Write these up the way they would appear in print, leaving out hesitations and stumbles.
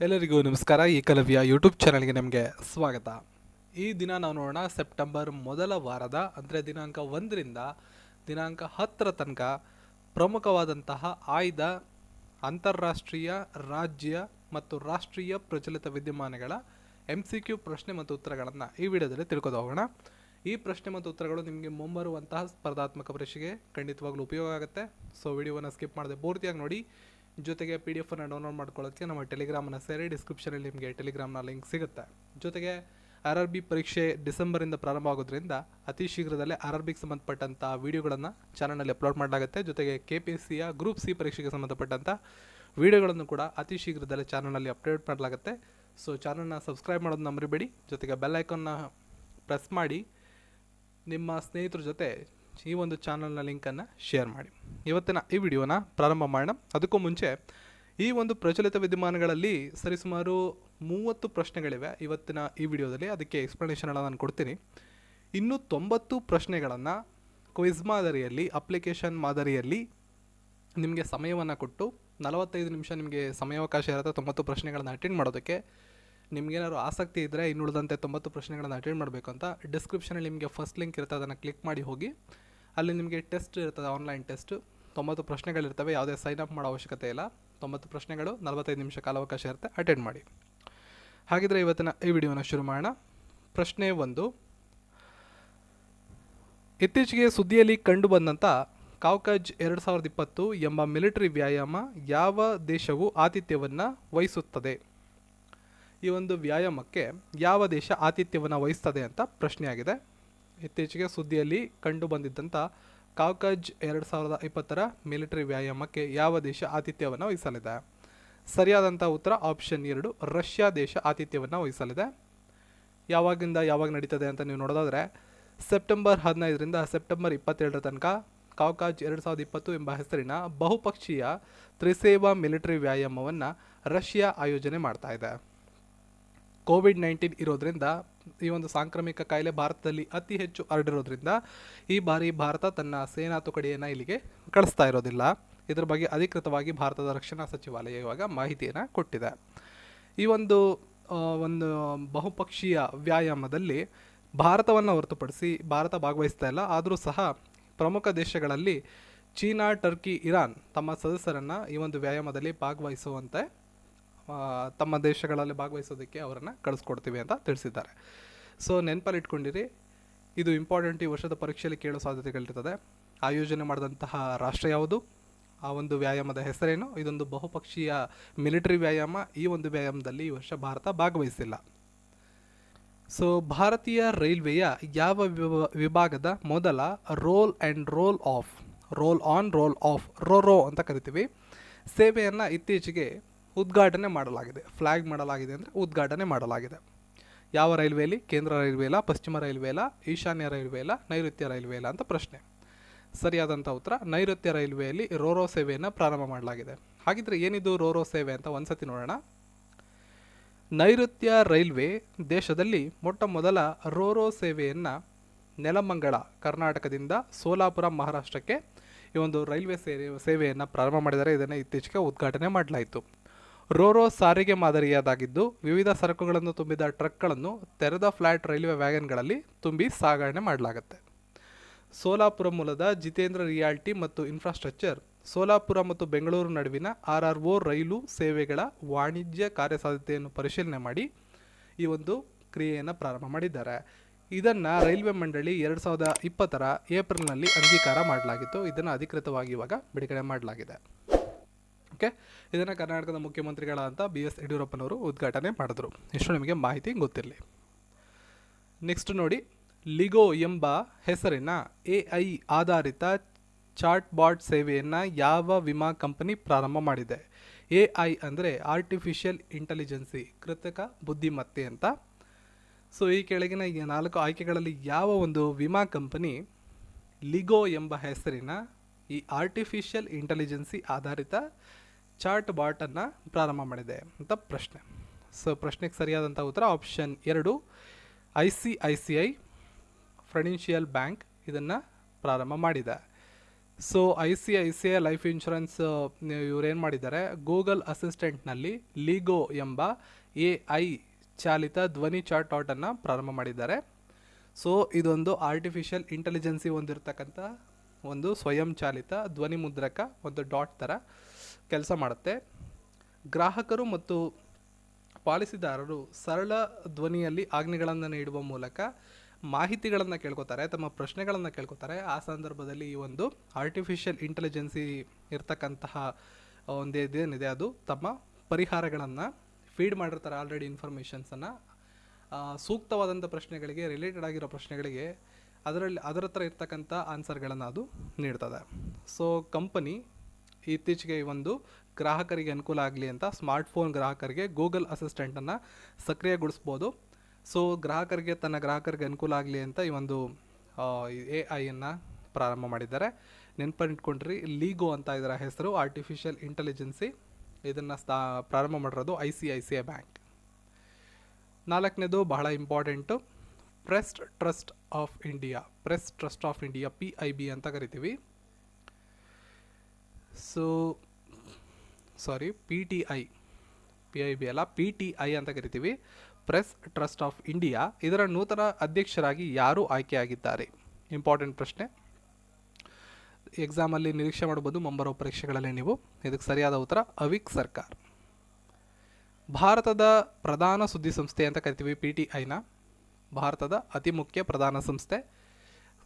ಎಲ್ಲರಿಗೂ ನಮಸ್ಕಾರ. ಏಕಲವ್ಯ ಯೂಟ್ಯೂಬ್ ಚಾನಲ್ಗೆ ನಿಮಗೆ ಸ್ವಾಗತ. ಈ ದಿನ ನಾವು ನೋಡೋಣ ಸೆಪ್ಟೆಂಬರ್ ಮೊದಲ ವಾರದ ಅಂದರೆ ದಿನಾಂಕ 1ರಿಂದ ದಿನಾಂಕ 10ರ ತನಕ ಪ್ರಮುಖವಾದಂತಹ ಆಯ್ದ ಅಂತಾರಾಷ್ಟ್ರೀಯ, ರಾಜ್ಯ ಮತ್ತು ರಾಷ್ಟ್ರೀಯ ಪ್ರಚಲಿತ ವಿದ್ಯಮಾನಗಳ MCQ ಪ್ರಶ್ನೆ ಮತ್ತು ಉತ್ತರಗಳನ್ನು ಈ ವಿಡಿಯೋದಲ್ಲಿ ತಿಳ್ಕೊಂಡು ಹೋಗೋಣ. ಈ ಪ್ರಶ್ನೆ ಮತ್ತು ಉತ್ತರಗಳು ನಿಮಗೆ ಮುಂಬರುವಂತಹ ಸ್ಪರ್ಧಾತ್ಮಕ ಪರೀಕ್ಷೆಗೆ ಖಂಡಿತವಾಗ್ಲೂ ಉಪಯೋಗ ಆಗುತ್ತೆ. ಸೊ ವಿಡಿಯೋವನ್ನು ಸ್ಕಿಪ್ ಮಾಡದೆ ಪೂರ್ತಿಯಾಗಿ ನೋಡಿ. ಜೊತೆಗೆ PDF ಅನ್ನು ಡೌನ್ಲೋಡ್ ಮಾಡ್ಕೊಳ್ಳೋಕ್ಕೆ ನಮ್ಮ ಟೆಲಿಗ್ರಾಮನ್ನು ಸೇರಿ. ಡಿಸ್ಕ್ರಿಪ್ಷನಲ್ಲಿ ನಿಮಗೆ ಟೆಲಿಗ್ರಾಮ್ನ ಲಿಂಕ್ ಸಿಗುತ್ತೆ. ಜೊತೆಗೆ RRB ಪರೀಕ್ಷೆ ಡಿಸೆಂಬರಿಂದ ಪ್ರಾರಂಭ ಆಗೋದ್ರಿಂದ ಅತಿ ಶೀಘ್ರದಲ್ಲೇ RRBಗೆ ಸಂಬಂಧಪಟ್ಟಂಥ ವಿಡಿಯೋಗಳನ್ನು ಚಾನಲ್ನಲ್ಲಿ ಅಪ್ಲೋಡ್ ಮಾಡಲಾಗುತ್ತೆ. ಜೊತೆಗೆ KPSCಯ ಗ್ರೂಪ್ C ಪರೀಕ್ಷೆಗೆ ಸಂಬಂಧಪಟ್ಟಂಥ ವಿಡಿಯೋಗಳನ್ನು ಕೂಡ ಅತಿ ಶೀಘ್ರದಲ್ಲೇ ಚಾನಲ್ನಲ್ಲಿ ಅಪ್ಡೇಟ್ ಮಾಡಲಾಗುತ್ತೆ. ಸೊ ಚಾನಲ್ನ ಸಬ್ಸ್ಕ್ರೈಬ್ ಮಾಡೋದನ್ನ ಮರಿಬೇಡಿ. ಜೊತೆಗೆ ಬೆಲ್ ಐಕಾನ್ನ ಪ್ರೆಸ್ ಮಾಡಿ ನಿಮ್ಮ ಸ್ನೇಹಿತರ ಜೊತೆ ಈ ಒಂದು ಚಾನಲ್ನ ಲಿಂಕನ್ನು ಶೇರ್ ಮಾಡಿ. ಇವತ್ತಿನ ಈ ವಿಡಿಯೋನ ಪ್ರಾರಂಭ ಮಾಡೋಣ. ಅದಕ್ಕೂ ಮುಂಚೆ ಈ ಒಂದು ಪ್ರಚಲಿತ ವಿದ್ಯಮಾನಗಳಲ್ಲಿ ಸರಿಸುಮಾರು 30 ಪ್ರಶ್ನೆಗಳಿವೆ ಇವತ್ತಿನ ಈ ವಿಡಿಯೋದಲ್ಲಿ. ಅದಕ್ಕೆ ಎಕ್ಸ್ಪ್ಲನೇಷನ್ ಎಲ್ಲ ನಾನು ಕೊಡ್ತೀನಿ. ಇನ್ನು 90 ಪ್ರಶ್ನೆಗಳನ್ನು ಕ್ವಿಜ್ ಮಾದರಿಯಲ್ಲಿ, ಅಪ್ಲಿಕೇಶನ್ ಮಾದರಿಯಲ್ಲಿ ನಿಮಗೆ ಸಮಯವನ್ನು ಕೊಟ್ಟು 45 ನಿಮಿಷ ನಿಮಗೆ ಸಮಯಾವಕಾಶ ಇರುತ್ತೆ 90 ಪ್ರಶ್ನೆಗಳನ್ನು ಅಟೆಂಡ್ ಮಾಡೋದಕ್ಕೆ. ನಿಮಗೇನಾದ್ರು ಆಸಕ್ತಿ ಇದ್ದರೆ ಇನ್ನುಳಿದಂತೆ 90 ಪ್ರಶ್ನೆಗಳನ್ನು ಅಟೆಂಡ್ ಮಾಡಬೇಕು ಅಂತ ಡಿಸ್ಕ್ರಿಪ್ಷನಲ್ಲಿ ನಿಮಗೆ ಫಸ್ಟ್ ಲಿಂಕ್ ಇರುತ್ತೆ, ಅದನ್ನು ಕ್ಲಿಕ್ ಮಾಡಿ ಹೋಗಿ. ಅಲ್ಲಿ ನಿಮಗೆ ಟೆಸ್ಟ್ ಇರ್ತದೆ, ಆನ್ಲೈನ್ ಟೆಸ್ಟ್. 90 ಪ್ರಶ್ನೆಗಳಿರ್ತವೆ, ಯಾವುದೇ ಸೈನ್ ಅಪ್ ಮಾಡೋ ಅವಶ್ಯಕತೆ ಇಲ್ಲ. 90 ಪ್ರಶ್ನೆಗಳು, 45 ನಿಮಿಷ ಕಾಲಾವಕಾಶ ಇರುತ್ತೆ, ಅಟೆಂಡ್ ಮಾಡಿ. ಹಾಗಿದ್ರೆ ಇವತ್ತಿನ ಈ ವಿಡಿಯೋನ ಶುರು ಮಾಡೋಣ. ಪ್ರಶ್ನೆ 1. ಇತ್ತೀಚೆಗೆ ಸುದ್ದಿಯಲ್ಲಿ ಕಂಡುಬಂದಂಥ ಕೌಕಾಜ್ 2020 ಎಂಬ ಮಿಲಿಟರಿ ವ್ಯಾಯಾಮ ಯಾವ ದೇಶವು ಆತಿಥ್ಯವನ್ನು ವಹಿಸುತ್ತದೆ? ಈ ಒಂದು ವ್ಯಾಯಾಮಕ್ಕೆ ಯಾವ ದೇಶ ಆತಿಥ್ಯವನ್ನು ವಹಿಸ್ತದೆ ಅಂತ ಪ್ರಶ್ನೆಯಾಗಿದೆ. ಇತ್ತೀಚೆಗೆ ಸುದ್ದಿಯಲ್ಲಿ ಕಂಡು ಬಂದಿದ್ದಂಥ ಕೌಕಾಜ್ 2020ರ ಮಿಲಿಟರಿ ವ್ಯಾಯಾಮಕ್ಕೆ ಯಾವ ದೇಶ ಆತಿಥ್ಯವನ್ನು ವಹಿಸಲಿದೆ? ಸರಿಯಾದಂಥ ಉತ್ತರ ಆಪ್ಷನ್ 2, ರಷ್ಯಾ ದೇಶ ಆತಿಥ್ಯವನ್ನು ವಹಿಸಲಿದೆ. ಯಾವಾಗಿಂದ ಯಾವಾಗ ನಡೀತದೆ ಅಂತ ನೀವು ನೋಡೋದಾದರೆ ಸೆಪ್ಟೆಂಬರ್ 15ರಿಂದ ಸೆಪ್ಟೆಂಬರ್ 27ರ ತನಕ ಕೌಕಾಜ್ 2020 ಎಂಬ ಹೆಸರಿನ ಬಹುಪಕ್ಷೀಯ ತ್ರಿಸೇವಾ ಮಿಲಿಟರಿ ವ್ಯಾಯಾಮವನ್ನು ರಷ್ಯಾ ಆಯೋಜನೆ ಮಾಡ್ತಾ ಇದೆ. ಕೋವಿಡ್-19 ಇರೋದ್ರಿಂದ, ಈ ಒಂದು ಸಾಂಕ್ರಾಮಿಕ ಕಾಯಿಲೆ ಭಾರತದಲ್ಲಿ ಅತಿ ಹೆಚ್ಚು ಹರಡಿರೋದ್ರಿಂದ ಈ ಬಾರಿ ಭಾರತ ತನ್ನ ಸೇನಾ ತುಕಡಿಯನ್ನು ಇಲ್ಲಿಗೆ ಕಳಿಸ್ತಾ ಇರೋದಿಲ್ಲ. ಇದರ ಬಗ್ಗೆ ಅಧಿಕೃತವಾಗಿ ಭಾರತದ ರಕ್ಷಣಾ ಸಚಿವಾಲಯ ಇವಾಗ ಮಾಹಿತಿಯನ್ನು ಕೊಟ್ಟಿದೆ. ಈ ಒಂದು ಬಹುಪಕ್ಷೀಯ ವ್ಯಾಯಾಮದಲ್ಲಿ ಭಾರತವನ್ನು ಹೊರತುಪಡಿಸಿ ಭಾರತ ಭಾಗವಹಿಸ್ತಾ ಇಲ್ಲ. ಆದರೂ ಸಹ ಪ್ರಮುಖ ದೇಶಗಳಲ್ಲಿ ಚೀನಾ, ಟರ್ಕಿ, ಇರಾನ್ ತಮ್ಮ ಸದಸ್ಯರನ್ನು ಈ ಒಂದು ವ್ಯಾಯಾಮದಲ್ಲಿ ಭಾಗವಹಿಸುವಂತೆ ತಮ್ಮ ದೇಶಗಳಲ್ಲಿ ಭಾಗವಹಿಸೋದಕ್ಕೆ ಅವರನ್ನು ಕಳಿಸ್ಕೊಡ್ತೀವಿ ಅಂತ ತಿಳಿಸಿದ್ದಾರೆ. ಸೊ ನೆನಪಲ್ಲಿ ಇಟ್ಕೊಂಡಿರಿ, ಇದು ಇಂಪಾರ್ಟೆಂಟ್. ಈ ವರ್ಷದ ಪರೀಕ್ಷೆಯಲ್ಲಿ ಕೇಳೋ ಸಾಧ್ಯತೆಗಳಿರ್ತದೆ. ಆಯೋಜನೆ ಮಾಡಿದಂತಹ ರಾಷ್ಟ್ರ ಯಾವುದು, ಆ ಒಂದು ವ್ಯಾಯಾಮದ ಹೆಸರೇನು, ಇದೊಂದು ಬಹುಪಕ್ಷೀಯ ಮಿಲಿಟರಿ ವ್ಯಾಯಾಮ. ಈ ಒಂದು ವ್ಯಾಯಾಮದಲ್ಲಿ ಈ ವರ್ಷ ಭಾರತ ಭಾಗವಹಿಸಿಲ್ಲ. ಸೊ ಭಾರತೀಯ ರೈಲ್ವೆಯ ಯಾವ ವಿಭಾಗದ ಮೊದಲ roll on role of Ro-Ro ಅಂತ ಕರಿತೀವಿ ಸೇವೆಯನ್ನು ಇತ್ತೀಚೆಗೆ ಉದ್ಘಾಟನೆ ಮಾಡಲಾಗಿದೆ? ಫ್ಲ್ಯಾಗ್ ಮಾಡಲಾಗಿದೆ ಅಂದರೆ ಉದ್ಘಾಟನೆ ಮಾಡಲಾಗಿದೆ. ಯಾವ ರೈಲ್ವೆಯಲ್ಲಿ? ಕೇಂದ್ರ ರೈಲ್ವೆ ಇಲ್ಲ, ಪಶ್ಚಿಮ ರೈಲ್ವೆ ಇಲ್ಲ, ಈಶಾನ್ಯ ರೈಲ್ವೆ ಇಲ್ಲ, ನೈಋತ್ಯ ರೈಲ್ವೆ ಇಲ್ಲ ಅಂತ ಪ್ರಶ್ನೆ. ಸರಿಯಾದಂಥ ಉತ್ತರ ನೈಋತ್ಯ ರೈಲ್ವೆಯಲ್ಲಿ ರೋರೋ ಸೇವೆಯನ್ನು ಪ್ರಾರಂಭ ಮಾಡಲಾಗಿದೆ. ಹಾಗಿದ್ರೆ ಏನಿದು ರೋರೋ ಸೇವೆ ಅಂತ ಒಂದ್ಸತಿ ನೋಡೋಣ. ನೈಋತ್ಯ ರೈಲ್ವೆ ದೇಶದಲ್ಲಿ ಮೊಟ್ಟ ಮೊದಲ ರೋರೋ ಸೇವೆಯನ್ನು ನೆಲಮಂಗಲ ಕರ್ನಾಟಕದಿಂದ ಸೋಲಾಪುರ ಮಹಾರಾಷ್ಟ್ರಕ್ಕೆ ಈ ಒಂದು ರೈಲ್ವೆ ಸೇವೆಯನ್ನು ಪ್ರಾರಂಭ ಮಾಡಿದ್ದಾರೆ. ಇದನ್ನು ಇತ್ತೀಚೆಗೆ ಉದ್ಘಾಟನೆ ಮಾಡಲಾಯಿತು. ರೋರೋ ಸಾರಿಗೆ ಮಾದರಿಯಾದಾಗಿದ್ದು ವಿವಿಧ ಸರಕುಗಳನ್ನು ತುಂಬಿದ ಟ್ರಕ್ಗಳನ್ನು ತೆರೆದ ಫ್ಲಾಟ್ ರೈಲ್ವೆ ವ್ಯಾಗನ್ಗಳಲ್ಲಿ ತುಂಬಿ ಸಾಗಣೆ ಮಾಡಲಾಗುತ್ತೆ. ಸೋಲಾಪುರ ಮೂಲದ ಜಿತೇಂದ್ರ ರಿಯಾಲ್ಟಿ ಮತ್ತು ಇನ್ಫ್ರಾಸ್ಟ್ರಕ್ಚರ್ ಸೋಲಾಪುರ ಮತ್ತು ಬೆಂಗಳೂರು ನಡುವಿನ RRO ರೈಲು ಸೇವೆಗಳ ವಾಣಿಜ್ಯ ಕಾರ್ಯಸಾಧ್ಯತೆಯನ್ನು ಪರಿಶೀಲನೆ ಮಾಡಿ ಈ ಒಂದು ಕ್ರಿಯೆಯನ್ನು ಪ್ರಾರಂಭ ಮಾಡಿದ್ದಾರೆ. ಇದನ್ನು ರೈಲ್ವೆ ಮಂಡಳಿ 2020ರ ಏಪ್ರಿಲ್ನಲ್ಲಿ ಅಂಗೀಕಾರ ಮಾಡಲಾಗಿತ್ತು. ಇದನ್ನು ಅಧಿಕೃತವಾಗಿ ಇವಾಗ ಬಿಡುಗಡೆ ಮಾಡಲಾಗಿದೆ. ಓಕೆ, ಇದನ್ನು ಕರ್ನಾಟಕದ ಮುಖ್ಯಮಂತ್ರಿಗಳಾದಂಥ BS ಯಡಿಯೂರಪ್ಪನವರು ಉದ್ಘಾಟನೆ ಮಾಡಿದ್ರು. ಇಷ್ಟು ನಿಮಗೆ ಮಾಹಿತಿ ಗೊತ್ತಿರಲಿ. ನೆಕ್ಸ್ಟ್ ನೋಡಿ, ಲಿಗೋ ಎಂಬ ಹೆಸರಿನ AI ಆಧಾರಿತ ಚಾಟ್ ಬಾಟ್ ಸೇವೆಯನ್ನು ಯಾವ ವಿಮಾ ಕಂಪನಿ ಪ್ರಾರಂಭ ಮಾಡಿದೆ? AI ಅಂದರೆ ಆರ್ಟಿಫಿಷಿಯಲ್ ಇಂಟೆಲಿಜೆನ್ಸಿ, ಕೃತಕ ಬುದ್ಧಿಮತ್ತೆ ಅಂತ. ಸೊ ಈ ಕೆಳಗಿನ 4 ಆಯ್ಕೆಗಳಲ್ಲಿ ಯಾವ ಒಂದು ವಿಮಾ ಕಂಪನಿ ಲಿಗೋ ಎಂಬ ಹೆಸರಿನ ಈ ಆರ್ಟಿಫಿಷಿಯಲ್ ಇಂಟೆಲಿಜೆನ್ಸಿ ಆಧಾರಿತ ಚಾಟ್ ಬಾಟನ್ನು ಪ್ರಾರಂಭ ಮಾಡಿದೆ ಅಂತ ಪ್ರಶ್ನೆ. ಸೊ ಪ್ರಶ್ನೆಗೆ ಸರಿಯಾದಂಥ ಉತ್ತರ ಆಪ್ಷನ್ 2, ICICI ಫೈನಾನ್ಷಿಯಲ್ ಬ್ಯಾಂಕ್ ಇದನ್ನು ಪ್ರಾರಂಭ ಮಾಡಿದೆ. ಸೊ ICICI ಲೈಫ್ ಇನ್ಶೂರೆನ್ಸ್ ಇವರೇನು ಮಾಡಿದ್ದಾರೆ, ಗೂಗಲ್ ಅಸಿಸ್ಟೆಂಟ್ನಲ್ಲಿ ಲೀಗೋ ಎಂಬ AI ಚಾಲಿತ ಧ್ವನಿ ಚಾಟ್ ಔಟನ್ನು ಪ್ರಾರಂಭ ಮಾಡಿದ್ದಾರೆ. ಸೊ ಇದೊಂದು ಆರ್ಟಿಫಿಷಿಯಲ್ ಇಂಟೆಲಿಜೆನ್ಸಿ ಹೊಂದಿರತಕ್ಕಂಥ ಒಂದು ಸ್ವಯಂ ಚಾಲಿತ ಧ್ವನಿ ಮುದ್ರಕ, ಒಂದು ಡಾಟ್ ಥರ ಕೆಲಸ ಮಾಡುತ್ತೆ. ಗ್ರಾಹಕರು ಮತ್ತು ಪಾಲಿಸಿದಾರರು ಸರಳ ಧ್ವನಿಯಲ್ಲಿ ಆಜ್ಞೆಗಳನ್ನು ನೀಡುವ ಮೂಲಕ ಮಾಹಿತಿಗಳನ್ನು ಕೇಳ್ಕೊತಾರೆ, ತಮ್ಮ ಪ್ರಶ್ನೆಗಳನ್ನು ಕೇಳ್ಕೊತಾರೆ. ಆ ಸಂದರ್ಭದಲ್ಲಿ ಈ ಒಂದು ಆರ್ಟಿಫಿಷಿಯಲ್ ಇಂಟೆಲಿಜೆನ್ಸಿ ಇರ್ತಕ್ಕಂತಹ ಒಂದೇನಿದೆ ಅದು ತಮ್ಮ ಪರಿಹಾರಗಳನ್ನು ಫೀಡ್ ಮಾಡಿರ್ತಾರೆ. ಆಲ್ರೆಡಿ ಇನ್ಫಾರ್ಮೇಷನ್ಸನ್ನು ಸೂಕ್ತವಾದಂಥ ಪ್ರಶ್ನೆಗಳಿಗೆ, ರಿಲೇಟೆಡ್ ಆಗಿರೋ ಪ್ರಶ್ನೆಗಳಿಗೆ ಅದರ ಹತ್ರ ಇರ್ತಕ್ಕಂಥ ಆನ್ಸರ್ಗಳನ್ನು ಅದು ನೀಡ್ತದೆ. ಸೊ ಕಂಪನಿ ಇತ್ತೀಚೆಗೆ ಈ ಒಂದು ಗ್ರಾಹಕರಿಗೆ ಅನುಕೂಲ ಆಗಲಿ ಅಂತ ಸ್ಮಾರ್ಟ್ಫೋನ್ ಗ್ರಾಹಕರಿಗೆ ಗೂಗಲ್ ಅಸಿಸ್ಟೆಂಟನ್ನು ಸಕ್ರಿಯಗೊಳಿಸ್ಬೋದು. ಸೊ ತನ್ನ ಗ್ರಾಹಕರಿಗೆ ಅನುಕೂಲ ಆಗಲಿ ಅಂತ ಈ ಒಂದು AI ಪ್ರಾರಂಭ ಮಾಡಿದ್ದಾರೆ. ನೆನಪಿಟ್ಕೊಂಡ್ರಿ, ಲೀಗೋ ಅಂತ ಇದರ ಹೆಸರು, ಆರ್ಟಿಫಿಷಿಯಲ್ ಇಂಟೆಲಿಜೆನ್ಸಿ. ಇದನ್ನು ಪ್ರಾರಂಭ ಮಾಡಿರೋದು ICICI ಬ್ಯಾಂಕ್. 4ನೇದು ಬಹಳ important, press trust of India. PIB ಅಂತ ಕರಿತೀವಿ. ಸೊ PIB ಅಲ್ಲ, PTI ಅಂತ ಕರಿತೀವಿ, ಪ್ರೆಸ್ ಟ್ರಸ್ಟ್ ಆಫ್ ಇಂಡಿಯಾ. ಇದರ ನೂತನ ಅಧ್ಯಕ್ಷರಾಗಿ ಯಾರು ಆಯ್ಕೆಯಾಗಿದ್ದಾರೆ? ಇಂಪಾರ್ಟೆಂಟ್ ಪ್ರಶ್ನೆ, ಎಕ್ಸಾಮಲ್ಲಿ ನಿರೀಕ್ಷೆ ಮಾಡಬಹುದು ಮುಂಬರುವ ಪರೀಕ್ಷೆಗಳಲ್ಲಿ ನೀವು. ಇದಕ್ಕೆ ಸರಿಯಾದ ಉತ್ತರ ಅವಿಕ್ ಸರ್ಕಾರ್. ಭಾರತದ ಪ್ರಧಾನ ಸುದ್ದಿ ಸಂಸ್ಥೆ ಅಂತ ಕರಿತೀವಿ PTIನ. ಭಾರತದ ಅತಿ ಮುಖ್ಯ ಪ್ರಧಾನ ಸಂಸ್ಥೆ.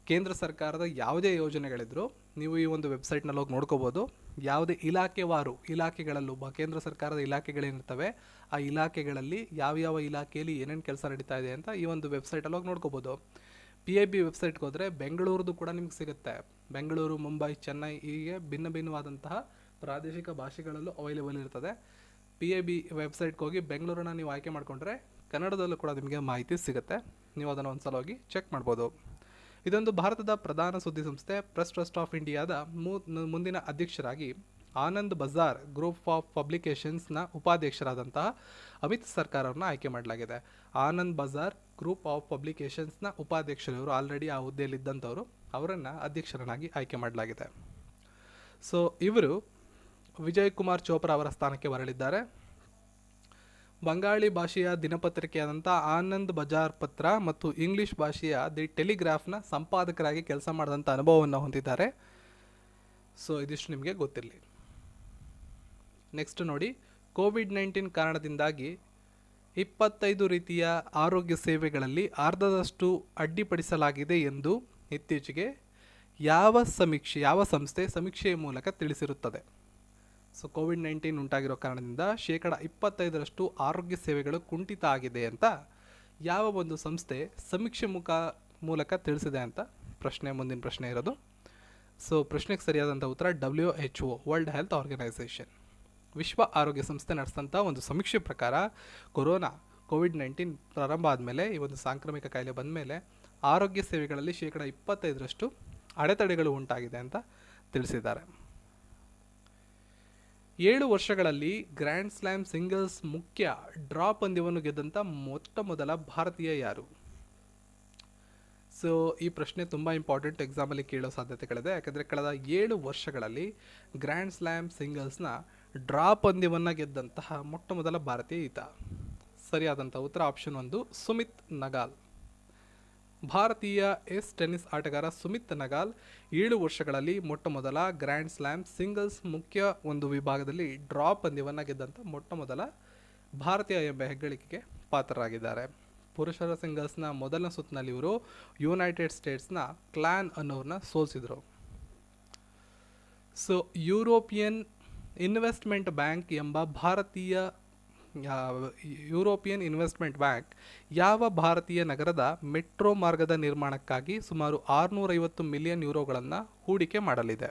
ಕೇಂದ್ರ ಸರ್ಕಾರದ ಯಾವುದೇ ಯೋಜನೆಗಳಿದ್ರು ನೀವು ಈ ಒಂದು ವೆಬ್ಸೈಟ್ನಲ್ಲಿ ಹೋಗಿ ನೋಡ್ಕೋಬೋದು. ಯಾವುದೇ ಇಲಾಖೆಗಳಲ್ಲೂ ಕೇಂದ್ರ ಸರ್ಕಾರದ ಇಲಾಖೆಗಳೇನಿರ್ತವೆ ಆ ಇಲಾಖೆಗಳಲ್ಲಿ ಯಾವ್ಯಾವ ಇಲಾಖೆಯಲ್ಲಿ ಏನೇನು ಕೆಲಸ ನಡೀತಾ ಇದೆ ಅಂತ ಈ ಒಂದು ವೆಬ್ಸೈಟಲ್ಲಿ ಹೋಗಿ ನೋಡ್ಕೋಬೋದು. PIB ವೆಬ್ಸೈಟ್ಗೆ ಹೋದರೆ ಬೆಂಗಳೂರದು ಕೂಡ ನಿಮ್ಗೆ ಸಿಗುತ್ತೆ. ಬೆಂಗಳೂರು, ಮುಂಬೈ, ಚೆನ್ನೈ ಹೀಗೆ ಭಿನ್ನವಾದಂತಹ ಪ್ರಾದೇಶಿಕ ಭಾಷೆಗಳಲ್ಲೂ ಅವೈಲೇಬಲ್ ಇರ್ತದೆ. PIB ವೆಬ್ಸೈಟ್ಗೆ ಹೋಗಿ ಬೆಂಗಳೂರನ್ನ ನೀವು ಆಯ್ಕೆ ಮಾಡಿಕೊಂಡ್ರೆ ಕನ್ನಡದಲ್ಲೂ ಕೂಡ ನಿಮಗೆ ಮಾಹಿತಿ ಸಿಗುತ್ತೆ. ನೀವು ಅದನ್ನು ಒಂದ್ಸಲ ಹೋಗಿ ಚೆಕ್ ಮಾಡ್ಬೋದು. ಇದೊಂದು ಭಾರತದ ಪ್ರಧಾನ ಸುದ್ದಿ ಸಂಸ್ಥೆ. ಪ್ರೆಸ್ ಟ್ರಸ್ಟ್ ಆಫ್ ಇಂಡಿಯಾದ ಮುಂದಿನ ಅಧ್ಯಕ್ಷರಾಗಿ ಆನಂದ್ ಬಜಾರ್ ಗ್ರೂಪ್ ಆಫ್ ಪಬ್ಲಿಕೇಶನ್ಸ್ನ ಉಪಾಧ್ಯಕ್ಷರಾದಂತಹ ಅಮಿತ್ ಸರ್ಕಾರ್ ಅವ್ರನ್ನ ಆಯ್ಕೆ ಮಾಡಲಾಗಿದೆ. ಆನಂದ್ ಬಜಾರ್ ಗ್ರೂಪ್ ಆಫ್ ಪಬ್ಲಿಕೇಶನ್ಸ್ನ ಉಪಾಧ್ಯಕ್ಷರು ಆಲ್ರೆಡಿ ಆ ಹುದ್ದೆಯಲ್ಲಿದ್ದಂಥವರು, ಅವರನ್ನು ಅಧ್ಯಕ್ಷರನ್ನಾಗಿ ಆಯ್ಕೆ ಮಾಡಲಾಗಿದೆ. ಸೊ ಇವರು ವಿಜಯ್ ಕುಮಾರ್ ಚೋಪ್ರಾ ಅವರ ಸ್ಥಾನಕ್ಕೆ ಬರಲಿದ್ದಾರೆ. ಬಂಗಾಳಿ ಭಾಷೆಯ ದಿನಪತ್ರಿಕೆಯಾದಂಥ ಆನಂದ್ ಬಜಾರ್ ಪತ್ರ ಮತ್ತು ಇಂಗ್ಲಿಷ್ ಭಾಷೆಯ ದಿ ಟೆಲಿಗ್ರಾಫ್ನ ಸಂಪಾದಕರಾಗಿ ಕೆಲಸ ಮಾಡಿದಂಥ ಅನುಭವವನ್ನು ಹೊಂದಿದ್ದಾರೆ. ಸೊ ಇದಿಷ್ಟು ನಿಮಗೆ ಗೊತ್ತಿರಲಿ. ನೆಕ್ಸ್ಟ್ ನೋಡಿ, COVID-19 ಕಾರಣದಿಂದಾಗಿ 25 ರೀತಿಯ ಆರೋಗ್ಯ ಸೇವೆಗಳಲ್ಲಿ ಅರ್ಧದಷ್ಟು ಅಡ್ಡಿಪಡಿಸಲಾಗಿದೆ ಎಂದು ಇತ್ತೀಚೆಗೆ ಯಾವ ಸಂಸ್ಥೆ ಸಮೀಕ್ಷೆಯ ಮೂಲಕ ತಿಳಿಸಿರುತ್ತದೆ? ಸೊ COVID-19 ಉಂಟಾಗಿರೋ ಕಾರಣದಿಂದ 25% ಆರೋಗ್ಯ ಸೇವೆಗಳು ಕುಂಠಿತ ಆಗಿದೆ ಅಂತ ಯಾವ ಒಂದು ಸಂಸ್ಥೆ ಸಮೀಕ್ಷೆ ಮೂಲಕ ತಿಳಿಸಿದೆ ಅಂತ ಮುಂದಿನ ಪ್ರಶ್ನೆ ಇರೋದು. ಸೊ ಪ್ರಶ್ನೆಗೆ ಸರಿಯಾದಂಥ ಉತ್ತರ WHO, ವರ್ಲ್ಡ್ ಹೆಲ್ತ್ ಆರ್ಗನೈಸೇಷನ್. ವಿಶ್ವ ಆರೋಗ್ಯ ಸಂಸ್ಥೆ ನಡೆಸಿದಂಥ ಒಂದು ಸಮೀಕ್ಷೆ ಪ್ರಕಾರ COVID-19 ಪ್ರಾರಂಭ ಆದಮೇಲೆ, ಈ ಒಂದು ಸಾಂಕ್ರಾಮಿಕ ಕಾಯಿಲೆ ಬಂದ ಮೇಲೆ ಆರೋಗ್ಯ ಸೇವೆಗಳಲ್ಲಿ 25% ಅಡೆತಡೆಗಳು ಉಂಟಾಗಿದೆ ಅಂತ ತಿಳಿಸಿದ್ದಾರೆ. 7 ವರ್ಷಗಳಲ್ಲಿ ಗ್ರ್ಯಾಂಡ್ ಸ್ಲ್ಯಾಮ್ ಸಿಂಗಲ್ಸ್ ಮುಖ್ಯ ಡ್ರಾ ಪಂದ್ಯವನ್ನು ಗೆದ್ದಂಥ ಮೊದಲ ಭಾರತೀಯ ಯಾರು? ಸೊ ಈ ಪ್ರಶ್ನೆ ತುಂಬ ಇಂಪಾರ್ಟೆಂಟ್, ಎಕ್ಸಾಮಲ್ಲಿ ಕೇಳೋ ಸಾಧ್ಯತೆಗಳಿದೆ. ಯಾಕಂದರೆ ಕಳೆದ 7 ವರ್ಷಗಳಲ್ಲಿ ಗ್ರ್ಯಾಂಡ್ ಸ್ಲ್ಯಾಮ್ ಸಿಂಗಲ್ಸ್ನ ಡ್ರಾ ಪಂದ್ಯವನ್ನು ಗೆದ್ದಂತಹ ಮೊದಲ ಭಾರತೀಯ ಈತ. ಸರಿಯಾದಂಥ ಉತ್ತರ ಆಪ್ಷನ್ 1, ಸುಮಿತ್ ನಗಾಲ್. ಭಾರತೀಯ ಟೆನ್ನಿಸ್ ಆಟಗಾರ ಸುಮಿತ್ ನಗಾಲ್ 7 ವರ್ಷಗಳಲ್ಲಿ ಮೊದಲ ಗ್ರ್ಯಾಂಡ್ ಸ್ಲ್ಯಾಮ್ ಸಿಂಗಲ್ಸ್ ಮುಖ್ಯ ಒಂದು ವಿಭಾಗದಲ್ಲಿ ಡ್ರಾ ಪಂದ್ಯವನ್ನು ಗೆದ್ದಂಥ ಮೊದಲ ಭಾರತೀಯ ಎಂಬ ಹೆಗ್ಗಳಿಕೆಗೆ ಪಾತ್ರರಾಗಿದ್ದಾರೆ. ಪುರುಷರ ಸಿಂಗಲ್ಸ್ನ ಮೊದಲ ಸುತ್ತಿನಲ್ಲಿ ಇವರು ಯುನೈಟೆಡ್ ಸ್ಟೇಟ್ಸ್ನ ಕ್ಲಾನ್ ಅನ್ನೋರನ್ನ ಸೋಲಿಸಿದರು. ಸೊ ಯುರೋಪಿಯನ್ ಇನ್ವೆಸ್ಟ್ಮೆಂಟ್ ಬ್ಯಾಂಕ್ ಯಾವ ಭಾರತೀಯ ನಗರದ ಮೆಟ್ರೋ ಮಾರ್ಗದ ನಿರ್ಮಾಣಕ್ಕಾಗಿ ಸುಮಾರು 650 ಮಿಲಿಯನ್ ಯೂರೋಗಳನ್ನು ಹೂಡಿಕೆ ಮಾಡಲಿದೆ?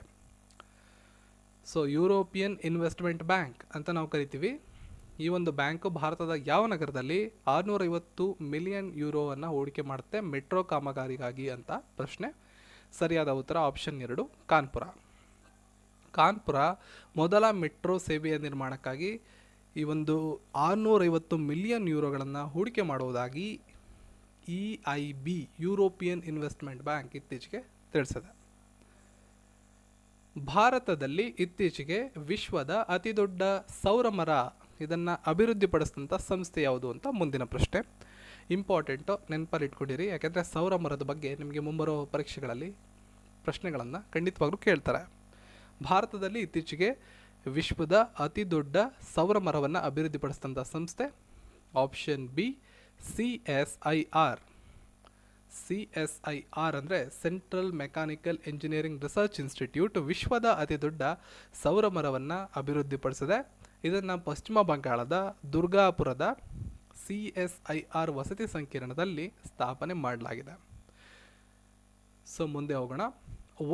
ಸೊ ಯುರೋಪಿಯನ್ ಇನ್ವೆಸ್ಟ್ಮೆಂಟ್ ಬ್ಯಾಂಕ್ ಅಂತ ನಾವು ಕರಿತೀವಿ. ಈ ಒಂದು ಬ್ಯಾಂಕು ಭಾರತದ ಯಾವ ನಗರದಲ್ಲಿ 650 ಮಿಲಿಯನ್ ಯೂರೋವನ್ನು ಹೂಡಿಕೆ ಮಾಡುತ್ತೆ ಮೆಟ್ರೋ ಕಾಮಗಾರಿಗಾಗಿ ಅಂತ ಪ್ರಶ್ನೆ. ಸರಿಯಾದ ಉತ್ತರ ಆಪ್ಷನ್ 2, ಕಾನ್ಪುರ ಮೊದಲ ಮೆಟ್ರೋ ಸೇವೆಯ ನಿರ್ಮಾಣಕ್ಕಾಗಿ ಈ ಒಂದು 650 ಮಿಲಿಯನ್ ಯೂರೋಗಳನ್ನು ಹೂಡಿಕೆ ಮಾಡುವುದಾಗಿ EIB ಯುರೋಪಿಯನ್ ಇನ್ವೆಸ್ಟ್ಮೆಂಟ್ ಬ್ಯಾಂಕ್ ಇತ್ತೀಚೆಗೆ ತಿಳಿಸಿದೆ. ಭಾರತದಲ್ಲಿ ಇತ್ತೀಚೆಗೆ ವಿಶ್ವದ ಅತಿ ದೊಡ್ಡ ಸೌರ ಮರ ಇದನ್ನು ಅಭಿವೃದ್ಧಿಪಡಿಸಿದಂಥ ಸಂಸ್ಥೆ ಯಾವುದು ಅಂತ ಮುಂದಿನ ಪ್ರಶ್ನೆ. ಇಂಪಾರ್ಟೆಂಟು, ನೆನಪಲ್ಲಿ ಇಟ್ಕೊಂಡಿರಿ. ಯಾಕೆಂದರೆ ಸೌರ ಮರದ ಬಗ್ಗೆ ನಿಮಗೆ ಮುಂಬರೋ ಪರೀಕ್ಷೆಗಳಲ್ಲಿ ಪ್ರಶ್ನೆಗಳನ್ನು ಖಂಡಿತವಾಗ್ಲೂ ಕೇಳ್ತಾರೆ. ಭಾರತದಲ್ಲಿ ಇತ್ತೀಚೆಗೆ ವಿಶ್ವದ ಅತಿ ದೊಡ್ಡ ಸೌರ ಮರವನ್ನು ಅಭಿವೃದ್ಧಿಪಡಿಸಿದಂಥ ಸಂಸ್ಥೆ ಆಪ್ಷನ್ ಬಿ CSIR. CSIR ಅಂದರೆ central mechanical engineering research institute ವಿಶ್ವದ ಅತಿ ದೊಡ್ಡ ಸೌರ ಮರವನ್ನು ಅಭಿವೃದ್ಧಿಪಡಿಸಿದೆ. ಇದನ್ನು ಪಶ್ಚಿಮ ಬಂಗಾಳದ ದುರ್ಗಾಪುರದ CSIR ವಸತಿ ಸಂಕೀರ್ಣದಲ್ಲಿ ಸ್ಥಾಪನೆ ಮಾಡಲಾಗಿದೆ. ಸೊ ಮುಂದೆ ಹೋಗೋಣ.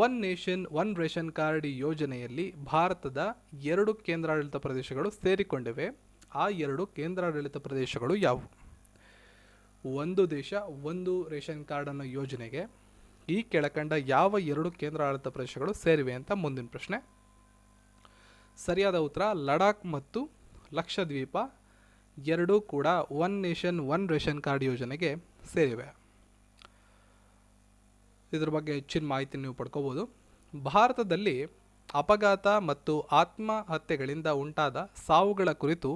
One nation one ration card ಯೋಜನೆಯಲ್ಲಿ ಭಾರತದ 2 ಕೇಂದ್ರಾಡಳಿತ ಪ್ರದೇಶಗಳು ಸೇರಿಕೊಂಡಿವೆ. ಆ 2 ಕೇಂದ್ರಾಡಳಿತ ಪ್ರದೇಶಗಳು ಯಾವುವು? ಒಂದು ದೇಶ ಒಂದು ರೇಷನ್ ಕಾರ್ಡ್ ಅನ್ನೋ ಯೋಜನೆಗೆ ಈ ಕೆಳಕಂಡ ಯಾವ 2 ಕೇಂದ್ರಾಡಳಿತ ಪ್ರದೇಶಗಳು ಸೇರಿವೆ ಅಂತ ಮುಂದಿನ ಪ್ರಶ್ನೆ. ಸರಿಯಾದ ಉತ್ತರ ಲಡಾಖ್ ಮತ್ತು ಲಕ್ಷದ್ವೀಪ ಎರಡೂ ಕೂಡ one nation one ration card ಯೋಜನೆಗೆ ಸೇರಿವೆ. ಇದ್ರ ಬಗ್ಗೆ ಹೆಚ್ಚಿನ ಮಾಹಿತಿ ನೀವು ಪಡ್ಕೋಬೋದು. ಭಾರತದಲ್ಲಿ ಅಪಘಾತ ಮತ್ತು ಆತ್ಮಹತ್ಯೆಗಳಿಂದ ಉಂಟಾದ ಸಾವುಗಳ ಕುರಿತು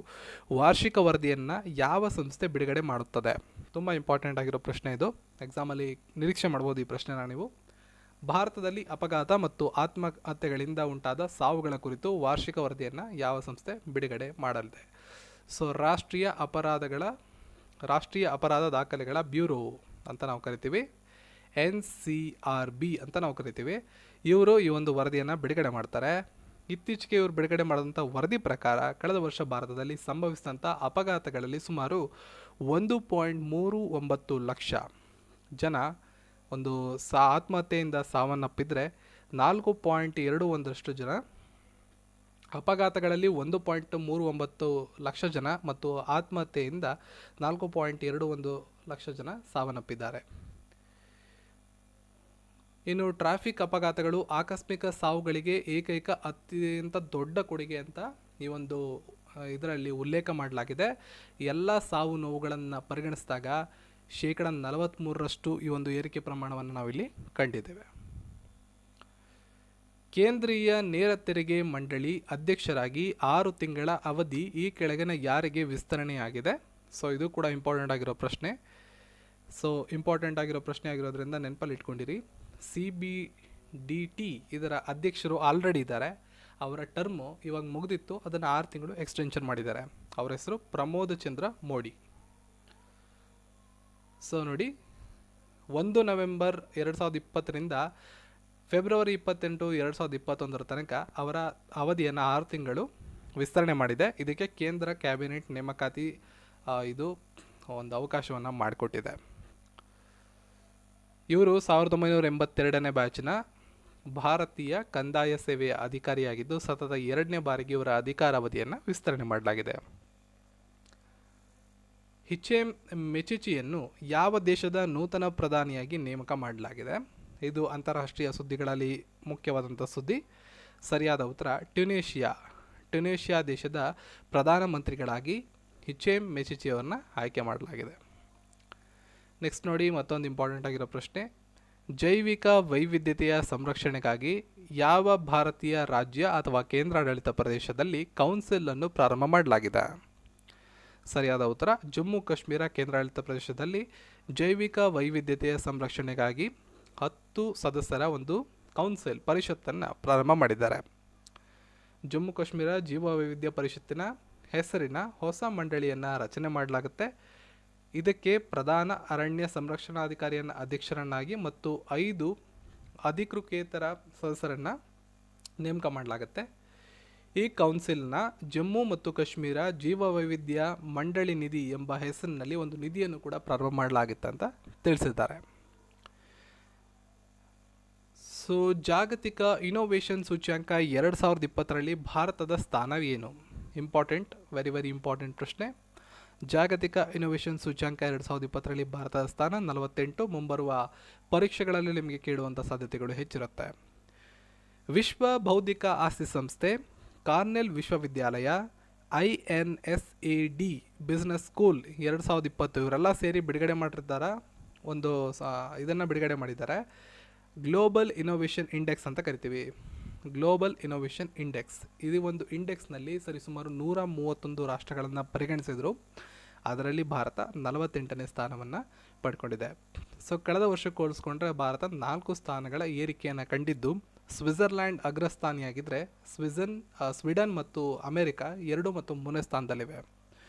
ವಾರ್ಷಿಕ ವರದಿಯನ್ನು ಯಾವ ಸಂಸ್ಥೆ ಬಿಡುಗಡೆ ಮಾಡುತ್ತದೆ? ತುಂಬ ಇಂಪಾರ್ಟೆಂಟ್ ಆಗಿರೋ ಪ್ರಶ್ನೆ ಇದು. ಎಕ್ಸಾಮಲ್ಲಿ ನಿರೀಕ್ಷೆ ಮಾಡ್ಬೋದು ಈ ಪ್ರಶ್ನೆನ ನೀವು. ಭಾರತದಲ್ಲಿ ಅಪಘಾತ ಮತ್ತು ಆತ್ಮಹತ್ಯೆಗಳಿಂದ ಉಂಟಾದ ಸಾವುಗಳ ಕುರಿತು ವಾರ್ಷಿಕ ವರದಿಯನ್ನು ಯಾವ ಸಂಸ್ಥೆ ಬಿಡುಗಡೆ ಮಾಡಲಿದೆ? ಸೊ ರಾಷ್ಟ್ರೀಯ ಅಪರಾಧ ದಾಖಲೆಗಳ ಬ್ಯೂರೋ ಅಂತ ನಾವು ಕರಿತೀವಿ, NCRB ಅಂತ ನಾವು ಕರಿತೀವಿ. ಇವರು ಈ ಒಂದು ವರದಿಯನ್ನು ಬಿಡುಗಡೆ ಮಾಡ್ತಾರೆ. ಇತ್ತೀಚೆಗೆ ಇವರು ಬಿಡುಗಡೆ ಮಾಡಿದಂಥ ವರದಿ ಪ್ರಕಾರ ಕಳೆದ ವರ್ಷ ಭಾರತದಲ್ಲಿ ಸಂಭವಿಸಿದಂಥ ಅಪಘಾತಗಳಲ್ಲಿ ಸುಮಾರು 1.39 ಲಕ್ಷ ಜನ ಒಂದು ಆತ್ಮಹತ್ಯೆಯಿಂದ ಸಾವನ್ನಪ್ಪಿದರೆ 4.21 ಜನ ಅಪಘಾತಗಳಲ್ಲಿ 1.39 ಲಕ್ಷ ಜನ ಮತ್ತು ಆತ್ಮಹತ್ಯೆಯಿಂದ 4.21 ಲಕ್ಷ ಜನ ಸಾವನ್ನಪ್ಪಿದ್ದಾರೆ. ಇನ್ನು ಟ್ರಾಫಿಕ್ ಅಪಘಾತಗಳು ಆಕಸ್ಮಿಕ ಸಾವುಗಳಿಗೆ ಏಕೈಕ ಅತ್ಯಂತ ದೊಡ್ಡ ಕೊಡುಗೆ ಅಂತ ಈ ಒಂದು ಇದರಲ್ಲಿ ಉಲ್ಲೇಖ ಮಾಡಲಾಗಿದೆ. ಎಲ್ಲ ಸಾವು ನೋವುಗಳನ್ನು ಪರಿಗಣಿಸಿದಾಗ 43% ಈ ಒಂದು ಏರಿಕೆ ಪ್ರಮಾಣವನ್ನು ನಾವಿಲ್ಲಿ ಕಂಡಿದ್ದೇವೆ. ಕೇಂದ್ರೀಯ ನೇರ ತೆರಿಗೆ ಮಂಡಳಿ ಅಧ್ಯಕ್ಷರಾಗಿ 6 ತಿಂಗಳ ಅವಧಿ ಈ ಕೆಳಗಿನ ಯಾರಿಗೆ ವಿಸ್ತರಣೆಯಾಗಿದೆ? ಸೊ ಇದು ಕೂಡ ಇಂಪಾರ್ಟೆಂಟ್ ಆಗಿರೋ ಪ್ರಶ್ನೆ. ಆಗಿರೋದ್ರಿಂದ ನೆನಪಲ್ಲಿ ಇಟ್ಕೊಂಡಿರಿ. CBDT ಇದರ ಅಧ್ಯಕ್ಷರು ಆಲ್ರೆಡಿ ಇದ್ದಾರೆ. ಅವರ ಟರ್ಮು ಇವಾಗ ಮುಗಿದಿತ್ತು, ಅದನ್ನು 6 ತಿಂಗಳು ಎಕ್ಸ್ಟೆನ್ಷನ್ ಮಾಡಿದ್ದಾರೆ. ಅವರ ಹೆಸರು ಪ್ರಮೋದ್ ಚಂದ್ರ ಮೋಡಿ. ಸೊ ನೋಡಿ, 1 ನವೆಂಬರ್ 2020ರಿಂದ ಫೆಬ್ರವರಿ 28, 2021 ತನಕ ಅವರ ಅವಧಿಯನ್ನು 6 ತಿಂಗಳು ವಿಸ್ತರಣೆ ಮಾಡಿದೆ. ಇದಕ್ಕೆ ಕೇಂದ್ರ ಕ್ಯಾಬಿನೆಟ್ ನೇಮಕಾತಿ ಇದು ಒಂದು ಅವಕಾಶವನ್ನು ಮಾಡಿಕೊಟ್ಟಿದೆ. ಇವರು 1982ನೇ ಬ್ಯಾಚ್ನ ಭಾರತೀಯ ಕಂದಾಯ ಸೇವೆಯ ಅಧಿಕಾರಿಯಾಗಿದ್ದು ಸತತ 2ನೇ ಬಾರಿಗೆ ಇವರ ಅಧಿಕಾರಾವಧಿಯನ್ನು ವಿಸ್ತರಣೆ ಮಾಡಲಾಗಿದೆ. ಹಿಚೆಮ್ ಮೆಚಿಚಿಯನ್ನು ಯಾವ ದೇಶದ ನೂತನ ಪ್ರಧಾನಿಯಾಗಿ ನೇಮಕ ಮಾಡಲಾಗಿದೆ? ಇದು ಅಂತಾರಾಷ್ಟ್ರೀಯ ಸುದ್ದಿಗಳಲ್ಲಿ ಮುಖ್ಯವಾದಂಥ ಸುದ್ದಿ. ಸರಿಯಾದ ಉತ್ತರ ಟ್ಯುನೇಷಿಯಾ ದೇಶದ ಪ್ರಧಾನಮಂತ್ರಿಗಳಾಗಿ ಹಿಚೆಮ್ ಮೆಚಿಚಿಯವರನ್ನ ಆಯ್ಕೆ ಮಾಡಲಾಗಿದೆ. ನೆಕ್ಸ್ಟ್ ನೋಡಿ, ಮತ್ತೊಂದು ಇಂಪಾರ್ಟೆಂಟ್ ಆಗಿರೋ ಪ್ರಶ್ನೆ. ಜೈವಿಕ ವೈವಿಧ್ಯತೆಯ ಸಂರಕ್ಷಣೆಗಾಗಿ ಯಾವ ಭಾರತೀಯ ರಾಜ್ಯ ಅಥವಾ ಕೇಂದ್ರಾಡಳಿತ ಪ್ರದೇಶದಲ್ಲಿ ಕೌನ್ಸಿಲ್ ಅನ್ನು ಪ್ರಾರಂಭ ಮಾಡಲಾಗಿದೆ? ಸರಿಯಾದ ಉತ್ತರ ಜಮ್ಮು ಕಾಶ್ಮೀರ ಕೇಂದ್ರಾಡಳಿತ ಪ್ರದೇಶದಲ್ಲಿ ಜೈವಿಕ ವೈವಿಧ್ಯತೆಯ ಸಂರಕ್ಷಣೆಗಾಗಿ 10 ಸದಸ್ಯರ ಒಂದು ಕೌನ್ಸಿಲ್ ಪರಿಷತ್ತನ್ನು ಪ್ರಾರಂಭ ಮಾಡಿದ್ದಾರೆ. ಜಮ್ಮು ಕಾಶ್ಮೀರ ಜೀವ ವೈವಿಧ್ಯ ಪರಿಷತ್ತಿನ ಹೆಸರಿನ ಹೊಸ ಮಂಡಳಿಯನ್ನು ರಚನೆ ಮಾಡಲಾಗುತ್ತೆ. ಇದಕ್ಕೆ ಪ್ರಧಾನ ಅರಣ್ಯ ಸಂರಕ್ಷಣಾಧಿಕಾರಿಯನ್ನು ಅಧ್ಯಕ್ಷರನ್ನಾಗಿ ಮತ್ತು 5 ಅಧಿಕೃತೇತರ ಸದಸ್ಯರನ್ನು ನೇಮಕ ಮಾಡಲಾಗುತ್ತೆ. ಈ ಕೌನ್ಸಿಲ್ನ ಜಮ್ಮು ಮತ್ತು ಕಾಶ್ಮೀರ ಜೀವ ವೈವಿಧ್ಯ ಮಂಡಳಿ ನಿಧಿ ಎಂಬ ಹೆಸರಿನಲ್ಲಿ ಒಂದು ನಿಧಿಯನ್ನು ಕೂಡ ಪ್ರಾರಂಭ ಮಾಡಲಾಗಿತ್ತು ಅಂತ ತಿಳಿಸಿದ್ದಾರೆ. ಸೊ ಜಾಗತಿಕ ಇನೋವೇಷನ್ ಸೂಚ್ಯಂಕ 2020ರಲ್ಲಿ ಭಾರತದ ಸ್ಥಾನ ಏನು? ಇಂಪಾರ್ಟೆಂಟ್, ವೆರಿ ಇಂಪಾರ್ಟೆಂಟ್ ಪ್ರಶ್ನೆ. ಜಾಗತಿಕ ಇನೋವೇಷನ್ ಸೂಚ್ಯಂಕ 2020ರಲ್ಲಿ ಭಾರತದ ಸ್ಥಾನ 48. ಮುಂಬರುವ ಪರೀಕ್ಷೆಗಳಲ್ಲಿ ನಿಮಗೆ ಕೇಳುವಂಥ ಸಾಧ್ಯತೆಗಳು ಹೆಚ್ಚಿರುತ್ತೆ. ವಿಶ್ವ ಬೌದ್ಧಿಕ ಆಸ್ತಿ ಸಂಸ್ಥೆ, ಕಾರ್ನೆಲ್ ವಿಶ್ವವಿದ್ಯಾಲಯ, INSAD ಬಿಸ್ನೆಸ್ ಸ್ಕೂಲ್ 2020 ಇವರೆಲ್ಲ ಸೇರಿ ಬಿಡುಗಡೆ ಮಾಡಿರ್ತಾರೆ. ಇದನ್ನು ಬಿಡುಗಡೆ ಮಾಡಿದ್ದಾರೆ. ಗ್ಲೋಬಲ್ ಇನೋವೇಷನ್ ಇಂಡೆಕ್ಸ್ ಅಂತ ಕರಿತೀವಿ. Global innovation index. ಇದು ಒಂದು ಇಂಡೆಕ್ಸ್ನಲ್ಲಿ ಸರಿಸುಮಾರು 131 ರಾಷ್ಟ್ರಗಳನ್ನು ಪರಿಗಣಿಸಿದರು. ಅದರಲ್ಲಿ ಭಾರತ 48ನೇ ಸ್ಥಾನವನ್ನು ಪಡ್ಕೊಂಡಿದೆ. ಸೊ ಕಳೆದ ವರ್ಷಕ್ಕೆ ಹೋಲಿಸ್ಕೊಂಡ್ರೆ ಭಾರತ 4 ಸ್ಥಾನಗಳ ಏರಿಕೆಯನ್ನು ಕಂಡಿದ್ದು, ಸ್ವಿಟ್ಜರ್ಲ್ಯಾಂಡ್ ಅಗ್ರಸ್ಥಾನಿಯಾಗಿದ್ದರೆ ಸ್ವೀಡನ್ ಮತ್ತು ಅಮೆರಿಕ 2 ಮತ್ತು 3ನೇ ಸ್ಥಾನದಲ್ಲಿವೆ.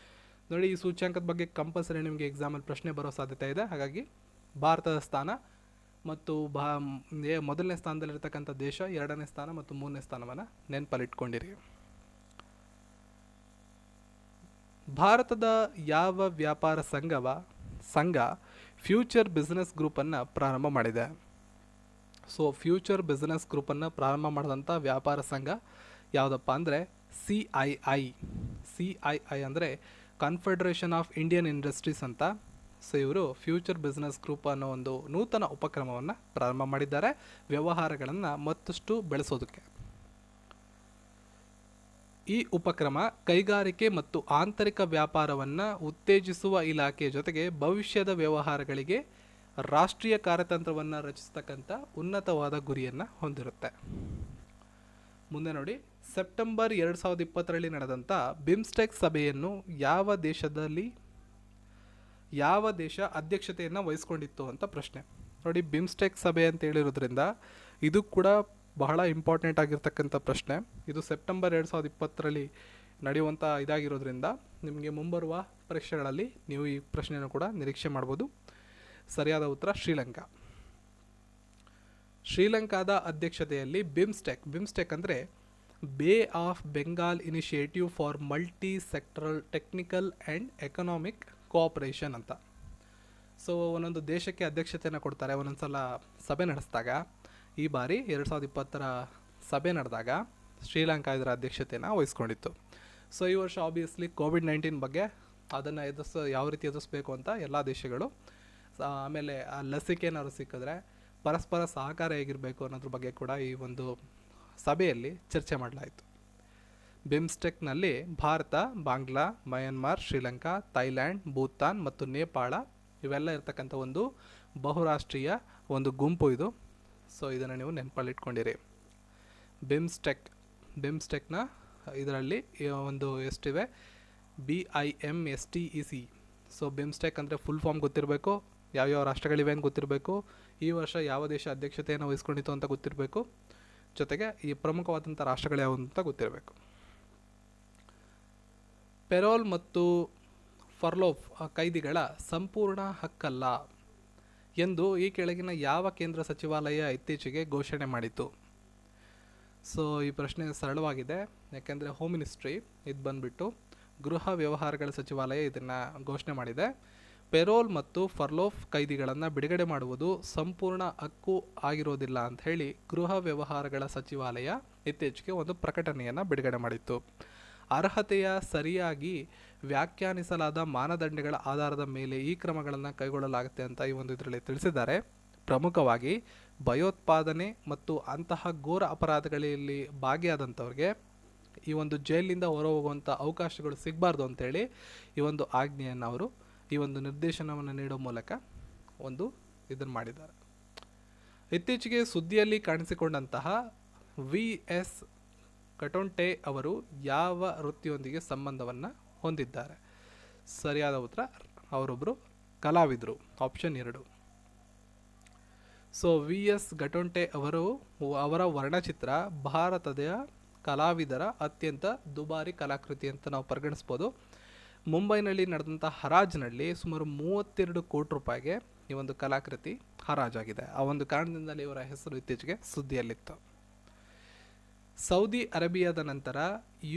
ನೋಡಿ, ಈ ಸೂಚ್ಯಾಂಕದ ಬಗ್ಗೆ ಕಂಪಲ್ಸರಿ ನಿಮಗೆ ಎಕ್ಸಾಮಲ್ಲಿ ಪ್ರಶ್ನೆ ಬರೋ ಸಾಧ್ಯತೆ ಇದೆ. ಹಾಗಾಗಿ ಭಾರತದ ಸ್ಥಾನ ಮತ್ತು ಮೊದಲನೇ ಸ್ಥಾನದಲ್ಲಿರ್ತಕ್ಕಂಥ ದೇಶ, 2ನೇ ಸ್ಥಾನ ಮತ್ತು 3ನೇ ಸ್ಥಾನವನ್ನು ನೆನಪಲ್ಲಿಟ್ಕೊಂಡಿರಿ. ಭಾರತದ ಯಾವ ವ್ಯಾಪಾರ ಸಂಘ ಫ್ಯೂಚರ್ ಬಿಸ್ನೆಸ್ ಗ್ರೂಪನ್ನು ಪ್ರಾರಂಭ ಮಾಡಿದೆ? ಸೊ ಫ್ಯೂಚರ್ ಬಿಸ್ನೆಸ್ ಗ್ರೂಪನ್ನು ಪ್ರಾರಂಭ ಮಾಡಿದಂಥ ವ್ಯಾಪಾರ ಸಂಘ ಯಾವುದಪ್ಪ ಅಂದರೆ CII ಅಂದರೆ ಕಾನ್ಫೆಡರೇಷನ್ ಆಫ್ ಇಂಡಿಯನ್ ಇಂಡಸ್ಟ್ರೀಸ್ ಅಂತ. ಸೊ ಇವರು ಫ್ಯೂಚರ್ ಬಿಸ್ನೆಸ್ ಗ್ರೂಪ್ ಅನ್ನೋ ಒಂದು ನೂತನ ಉಪಕ್ರಮವನ್ನು ಪ್ರಾರಂಭ ಮಾಡಿದ್ದಾರೆ, ವ್ಯವಹಾರಗಳನ್ನು ಮತ್ತಷ್ಟು ಬೆಳೆಸೋದಕ್ಕೆ. ಈ ಉಪಕ್ರಮ ಕೈಗಾರಿಕೆ ಮತ್ತು ಆಂತರಿಕ ವ್ಯಾಪಾರವನ್ನು ಉತ್ತೇಜಿಸುವ ಇಲಾಖೆಯ ಜೊತೆಗೆ ಭವಿಷ್ಯದ ವ್ಯವಹಾರಗಳಿಗೆ ರಾಷ್ಟ್ರೀಯ ಕಾರ್ಯತಂತ್ರವನ್ನು ರಚಿಸತಕ್ಕಂಥ ಉನ್ನತವಾದ ಗುರಿಯನ್ನು ಹೊಂದಿರುತ್ತೆ. ಮುಂದೆ ನೋಡಿ, ಸೆಪ್ಟೆಂಬರ್ 2020ರಲ್ಲಿ ನಡೆದಂಥ ಬಿಮ್ಸ್ಟೆಕ್ ಸಭೆಯನ್ನು ಯಾವ ದೇಶ ಅಧ್ಯಕ್ಷತೆಯನ್ನು ವಹಿಸ್ಕೊಂಡಿತ್ತು ಅಂತ ಪ್ರಶ್ನೆ. ನೋಡಿ, ಬಿಮ್ಸ್ಟೆಕ್ ಸಭೆ ಅಂತ ಹೇಳಿರೋದ್ರಿಂದ ಇದು ಕೂಡ ಬಹಳ ಇಂಪಾರ್ಟೆಂಟ್ ಆಗಿರ್ತಕ್ಕಂಥ ಪ್ರಶ್ನೆ. ಇದು ಸೆಪ್ಟೆಂಬರ್ 2020ರಲ್ಲಿ ನಡೆಯುವಂಥ ಇದಾಗಿರೋದ್ರಿಂದ ನಿಮಗೆ ಮುಂಬರುವ ಪರೀಕ್ಷೆಗಳಲ್ಲಿ ನೀವು ಈ ಪ್ರಶ್ನೆಯನ್ನು ಕೂಡ ನಿರೀಕ್ಷೆ ಮಾಡ್ಬೋದು. ಸರಿಯಾದ ಉತ್ತರ ಶ್ರೀಲಂಕಾದ ಅಧ್ಯಕ್ಷತೆಯಲ್ಲಿ ಬಿಮ್ಸ್ಟೆಕ್ ಅಂದರೆ bay of Bengal initiative for multi sectoral technical and economic cooperation ಅಂತ. ಸೊ ಒಂದೊಂದು ದೇಶಕ್ಕೆ ಅಧ್ಯಕ್ಷತೆಯನ್ನು ಕೊಡ್ತಾರೆ ಒಂದೊಂದು ಸಲ ಸಭೆ ನಡೆಸಿದಾಗ. ಈ ಬಾರಿ 2020ರ ಸಭೆ ನಡೆದಾಗ ಶ್ರೀಲಂಕಾ ಇದರ ಅಧ್ಯಕ್ಷತೆಯನ್ನು ವಹಿಸ್ಕೊಂಡಿತ್ತು. ಸೊ ಈ ವರ್ಷ ಆಬ್ವಿಯಸ್ಲಿ ಕೋವಿಡ್-19 ಬಗ್ಗೆ ಅದನ್ನು ಯಾವ ರೀತಿ ಎದುರಿಸಬೇಕು ಅಂತ ಎಲ್ಲ ದೇಶಗಳು, ಆಮೇಲೆ ಆ ಲಸಿಕೆ ಏನಾದ್ರು ಸಿಕ್ಕಿದ್ರೆ ಪರಸ್ಪರ ಸಹಕಾರ ಹೇಗಿರಬೇಕು ಅನ್ನೋದ್ರ ಬಗ್ಗೆ ಕೂಡ ಈ ಒಂದು ಸಭೆಯಲ್ಲಿ ಚರ್ಚೆ ಮಾಡಲಾಯಿತು. ಬಿಮ್ಸ್ಟೆಕ್ನಲ್ಲಿ ಭಾರತ, ಬಾಂಗ್ಲಾ, ಮಯನ್ಮಾರ್, ಶ್ರೀಲಂಕಾ, ಥೈಲ್ಯಾಂಡ್, ಭೂತಾನ್ ಮತ್ತು ನೇಪಾಳ ಇವೆಲ್ಲ ಇರ್ತಕ್ಕಂಥ ಒಂದು ಬಹುರಾಷ್ಟ್ರೀಯ ಒಂದು ಗುಂಪು ಇದು. ಸೊ ಇದನ್ನು ನೀವು ನೆನಪಲ್ಲಿಟ್ಕೊಂಡಿರಿ. ಬಿಮ್ಸ್ಟೆಕ್ನ ಇದರಲ್ಲಿ ಒಂದು ಎಷ್ಟಿವೆ, BIMSTEC. ಸೊ ಬಿಮ್ಸ್ಟೆಕ್ ಅಂದರೆ ಫುಲ್ ಫಾರ್ಮ್ ಗೊತ್ತಿರಬೇಕು, ಯಾವ್ಯಾವ ರಾಷ್ಟ್ರಗಳಿವೆ ಅಂತ ಗೊತ್ತಿರಬೇಕು, ಈ ವರ್ಷ ಯಾವ ದೇಶ ಅಧ್ಯಕ್ಷತೆಯನ್ನು ವಹಿಸ್ಕೊಂಡಿತ್ತು ಅಂತ ಗೊತ್ತಿರಬೇಕು, ಜೊತೆಗೆ ಈ ಪ್ರಮುಖವಾದಂಥ ರಾಷ್ಟ್ರಗಳು ಯಾವುದು ಅಂತ ಗೊತ್ತಿರಬೇಕು. ಪೆರೋಲ್ ಮತ್ತು ಫರ್ಲೋಫ್ ಕೈದಿಗಳ ಸಂಪೂರ್ಣ ಹಕ್ಕಲ್ಲ ಎಂದು ಈ ಕೆಳಗಿನ ಯಾವ ಕೇಂದ್ರ ಸಚಿವಾಲಯ ಇತ್ತೀಚೆಗೆ ಘೋಷಣೆ ಮಾಡಿತು? ಸೊ ಈ ಪ್ರಶ್ನೆ ಸರಳವಾಗಿದೆ, ಯಾಕೆಂದರೆ ಹೋಮ್ ಮಿನಿಸ್ಟ್ರಿ ಇದು ಬಂದುಬಿಟ್ಟು ಗೃಹ ವ್ಯವಹಾರಗಳ ಸಚಿವಾಲಯ ಇದನ್ನು ಘೋಷಣೆ ಮಾಡಿದೆ. ಪೆರೋಲ್ ಮತ್ತು ಫರ್ಲೋಫ್ ಕೈದಿಗಳನ್ನು ಬಿಡುಗಡೆ ಮಾಡುವುದು ಸಂಪೂರ್ಣ ಹಕ್ಕು ಆಗಿರೋದಿಲ್ಲ ಅಂತ ಹೇಳಿ ಗೃಹ ವ್ಯವಹಾರಗಳ ಸಚಿವಾಲಯ ಇತ್ತೀಚೆಗೆ ಒಂದು ಪ್ರಕಟಣೆಯನ್ನು ಬಿಡುಗಡೆ ಮಾಡಿತ್ತು. ಅರ್ಹತೆಯ ಸರಿಯಾಗಿ ವ್ಯಾಖ್ಯಾನಿಸಲಾದ ಮಾನದಂಡಗಳ ಆಧಾರದ ಮೇಲೆ ಈ ಕ್ರಮಗಳನ್ನು ಕೈಗೊಳ್ಳಲಾಗುತ್ತೆ ಅಂತ ಈ ಒಂದು ಇದರಲ್ಲಿ ತಿಳಿಸಿದ್ದಾರೆ. ಪ್ರಮುಖವಾಗಿ ಭಯೋತ್ಪಾದನೆ ಮತ್ತು ಅಂತಹ ಘೋರ ಅಪರಾಧಗಳಲ್ಲಿ ಭಾಗಿಯಾದಂಥವ್ರಿಗೆ ಈ ಒಂದು ಜೈಲಿನಿಂದ ಹೊರಹೋಗುವಂಥ ಅವಕಾಶಗಳು ಸಿಗಬಾರ್ದು ಅಂತೇಳಿ ಈ ಒಂದು ಆಜ್ಞೆಯನ್ನು ಅವರು ಈ ಒಂದು ನಿರ್ದೇಶನವನ್ನು ನೀಡೋ ಮೂಲಕ ಒಂದು ಇದನ್ನು ಮಾಡಿದ್ದಾರೆ. ಇತ್ತೀಚೆಗೆ ಸುದ್ದಿಯಲ್ಲಿ ಕಾಣಿಸಿಕೊಂಡಂತಹ VS ಕಟೋಂಟೆ ಅವರು ಯಾವ ವೃತ್ತಿಯೊಂದಿಗೆ ಸಂಬಂಧವನ್ನು ಹೊಂದಿದ್ದಾರೆ? ಸರಿಯಾದ ಉತ್ತರ, ಅವರೊಬ್ಬರು ಕಲಾವಿದರು, ಆಪ್ಷನ್ 2. ಸೊ VS ಕಟೋಂಟೆ ಅವರ ವರ್ಣಚಿತ್ರ ಭಾರತದ ಕಲಾವಿದರ ಅತ್ಯಂತ ದುಬಾರಿ ಕಲಾಕೃತಿ ಅಂತ ನಾವು ಪರಿಗಣಿಸ್ಬೋದು. ಮುಂಬೈನಲ್ಲಿ ನಡೆದಂಥ ಹರಾಜಿನಲ್ಲಿ ಸುಮಾರು 32 ಕೋಟಿ ರೂಪಾಯಿಗೆ ಈ ಒಂದು ಕಲಾಕೃತಿ ಹರಾಜಾಗಿದೆ. ಆ ಒಂದು ಕಾರಣದಿಂದಲೇ ಇವರ ಹೆಸರು ಇತ್ತೀಚೆಗೆ ಸುದ್ದಿಯಲ್ಲಿತ್ತು. ಸೌದಿ ಅರೇಬಿಯಾದ ನಂತರ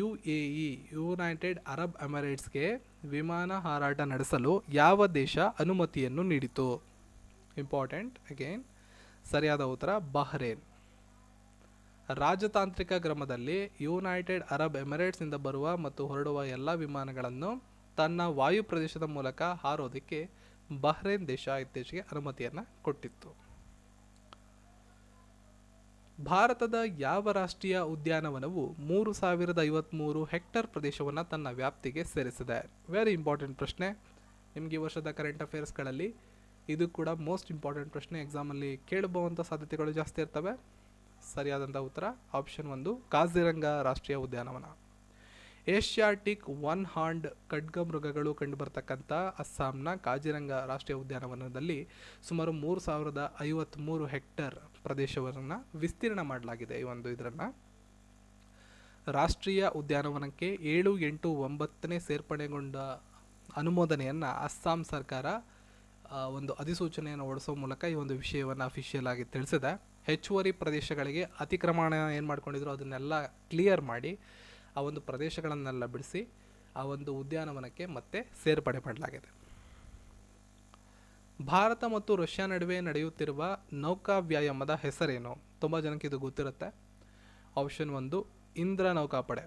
UAE ಯುನೈಟೆಡ್ ಅರಬ್ ಎಮಿರೇಟ್ಸ್ಗೆ ವಿಮಾನ ಹಾರಾಟ ನಡೆಸಲು ಯಾವ ದೇಶ ಅನುಮತಿಯನ್ನು ನೀಡಿತು? Important again. ಸರಿಯಾದ ಉತ್ತರ ಬಹ್ರೇನ್. ರಾಜತಾಂತ್ರಿಕ ಕ್ರಮದಲ್ಲಿ ಯುನೈಟೆಡ್ ಅರಬ್ ಎಮಿರೇಟ್ಸ್ನಿಂದ ಬರುವ ಮತ್ತು ಹೊರಡುವ ಎಲ್ಲ ವಿಮಾನಗಳನ್ನು ತನ್ನ ವಾಯು ಪ್ರದೇಶದ ಮೂಲಕ ಹಾರೋದಕ್ಕೆ ಬಹ್ರೇನ್ ದೇಶ ಇತ್ತೀಚೆಗೆ ಅನುಮತಿಯನ್ನು ಕೊಟ್ಟಿತ್ತು. ಭಾರತದ ಯಾವ ರಾಷ್ಟ್ರೀಯ ಉದ್ಯಾನವನವು 3053 ಹೆಕ್ಟೇರ್ ಪ್ರದೇಶವನ್ನು ತನ್ನ ವ್ಯಾಪ್ತಿಗೆ ಸೇರಿಸಿದೆ? ವೆರಿ ಇಂಪಾರ್ಟೆಂಟ್ ಪ್ರಶ್ನೆ. ನಿಮಗೆ ಈ ವರ್ಷದ ಕರೆಂಟ್ ಅಫೇರ್ಸ್ಗಳಲ್ಲಿ ಇದು ಕೂಡ ಮೋಸ್ಟ್ ಇಂಪಾರ್ಟೆಂಟ್ ಪ್ರಶ್ನೆ. ಎಕ್ಸಾಮಲ್ಲಿ ಕೇಳಬಹುವಂಥ ಸಾಧ್ಯತೆಗಳು ಜಾಸ್ತಿ ಇರ್ತವೆ. ಸರಿಯಾದಂಥ ಉತ್ತರ ಆಪ್ಷನ್ 1 ಕಾಜಿರಂಗ ರಾಷ್ಟ್ರೀಯ ಉದ್ಯಾನವನ. ಏಷ್ಯಾಟಿಕ್ ಒನ್ ಹಾರ್ನ್ಡ್ ಖಡ್ಗಮೃಗಗಳು ಕಂಡುಬರ್ತಕ್ಕಂಥ ಅಸ್ಸಾಂನ ಕಾಜಿರಂಗ ರಾಷ್ಟ್ರೀಯ ಉದ್ಯಾನವನದಲ್ಲಿ ಸುಮಾರು 3053 ಹೆಕ್ಟೇರ್ ಪ್ರದೇಶವನ್ನು ವಿಸ್ತೀರ್ಣ ಮಾಡಲಾಗಿದೆ. ಈ ಒಂದು ಇದನ್ನು ರಾಷ್ಟ್ರೀಯ ಉದ್ಯಾನವನಕ್ಕೆ 7, 8, 9ನೇ ಸೇರ್ಪಡೆಗೊಂಡ ಅನುಮೋದನೆಯನ್ನು ಅಸ್ಸಾಂ ಸರ್ಕಾರ ಒಂದು ಅಧಿಸೂಚನೆಯನ್ನು ಹೊರಡಿಸುವ ಮೂಲಕ ಈ ಒಂದು ವಿಷಯವನ್ನು ಅಫಿಷಿಯಲ್ ಆಗಿ ತಿಳಿಸಿದೆ. ಹೆಚ್ಚುವರಿ ಪ್ರದೇಶಗಳಿಗೆ ಅತಿಕ್ರಮಣ ಏನು ಮಾಡ್ಕೊಂಡಿದ್ರು ಅದನ್ನೆಲ್ಲ ಕ್ಲಿಯರ್ ಮಾಡಿ ಆ ಒಂದು ಪ್ರದೇಶಗಳನ್ನೆಲ್ಲ ಬಿಡಿಸಿ ಆ ಒಂದು ಉದ್ಯಾನವನಕ್ಕೆ ಮತ್ತೆ ಸೇರ್ಪಡೆ ಮಾಡಲಾಗಿದೆ. ಭಾರತ ಮತ್ತು ರಷ್ಯಾ ನಡುವೆ ನಡೆಯುತ್ತಿರುವ ನೌಕಾ ವ್ಯಾಯಾಮದ ಹೆಸರೇನು? ತುಂಬ ಜನಕ್ಕೆ ಇದು ಗೊತ್ತಿರುತ್ತೆ. ಆಪ್ಷನ್ 1 ಇಂದ್ರ ನೌಕಾಪಡೆ.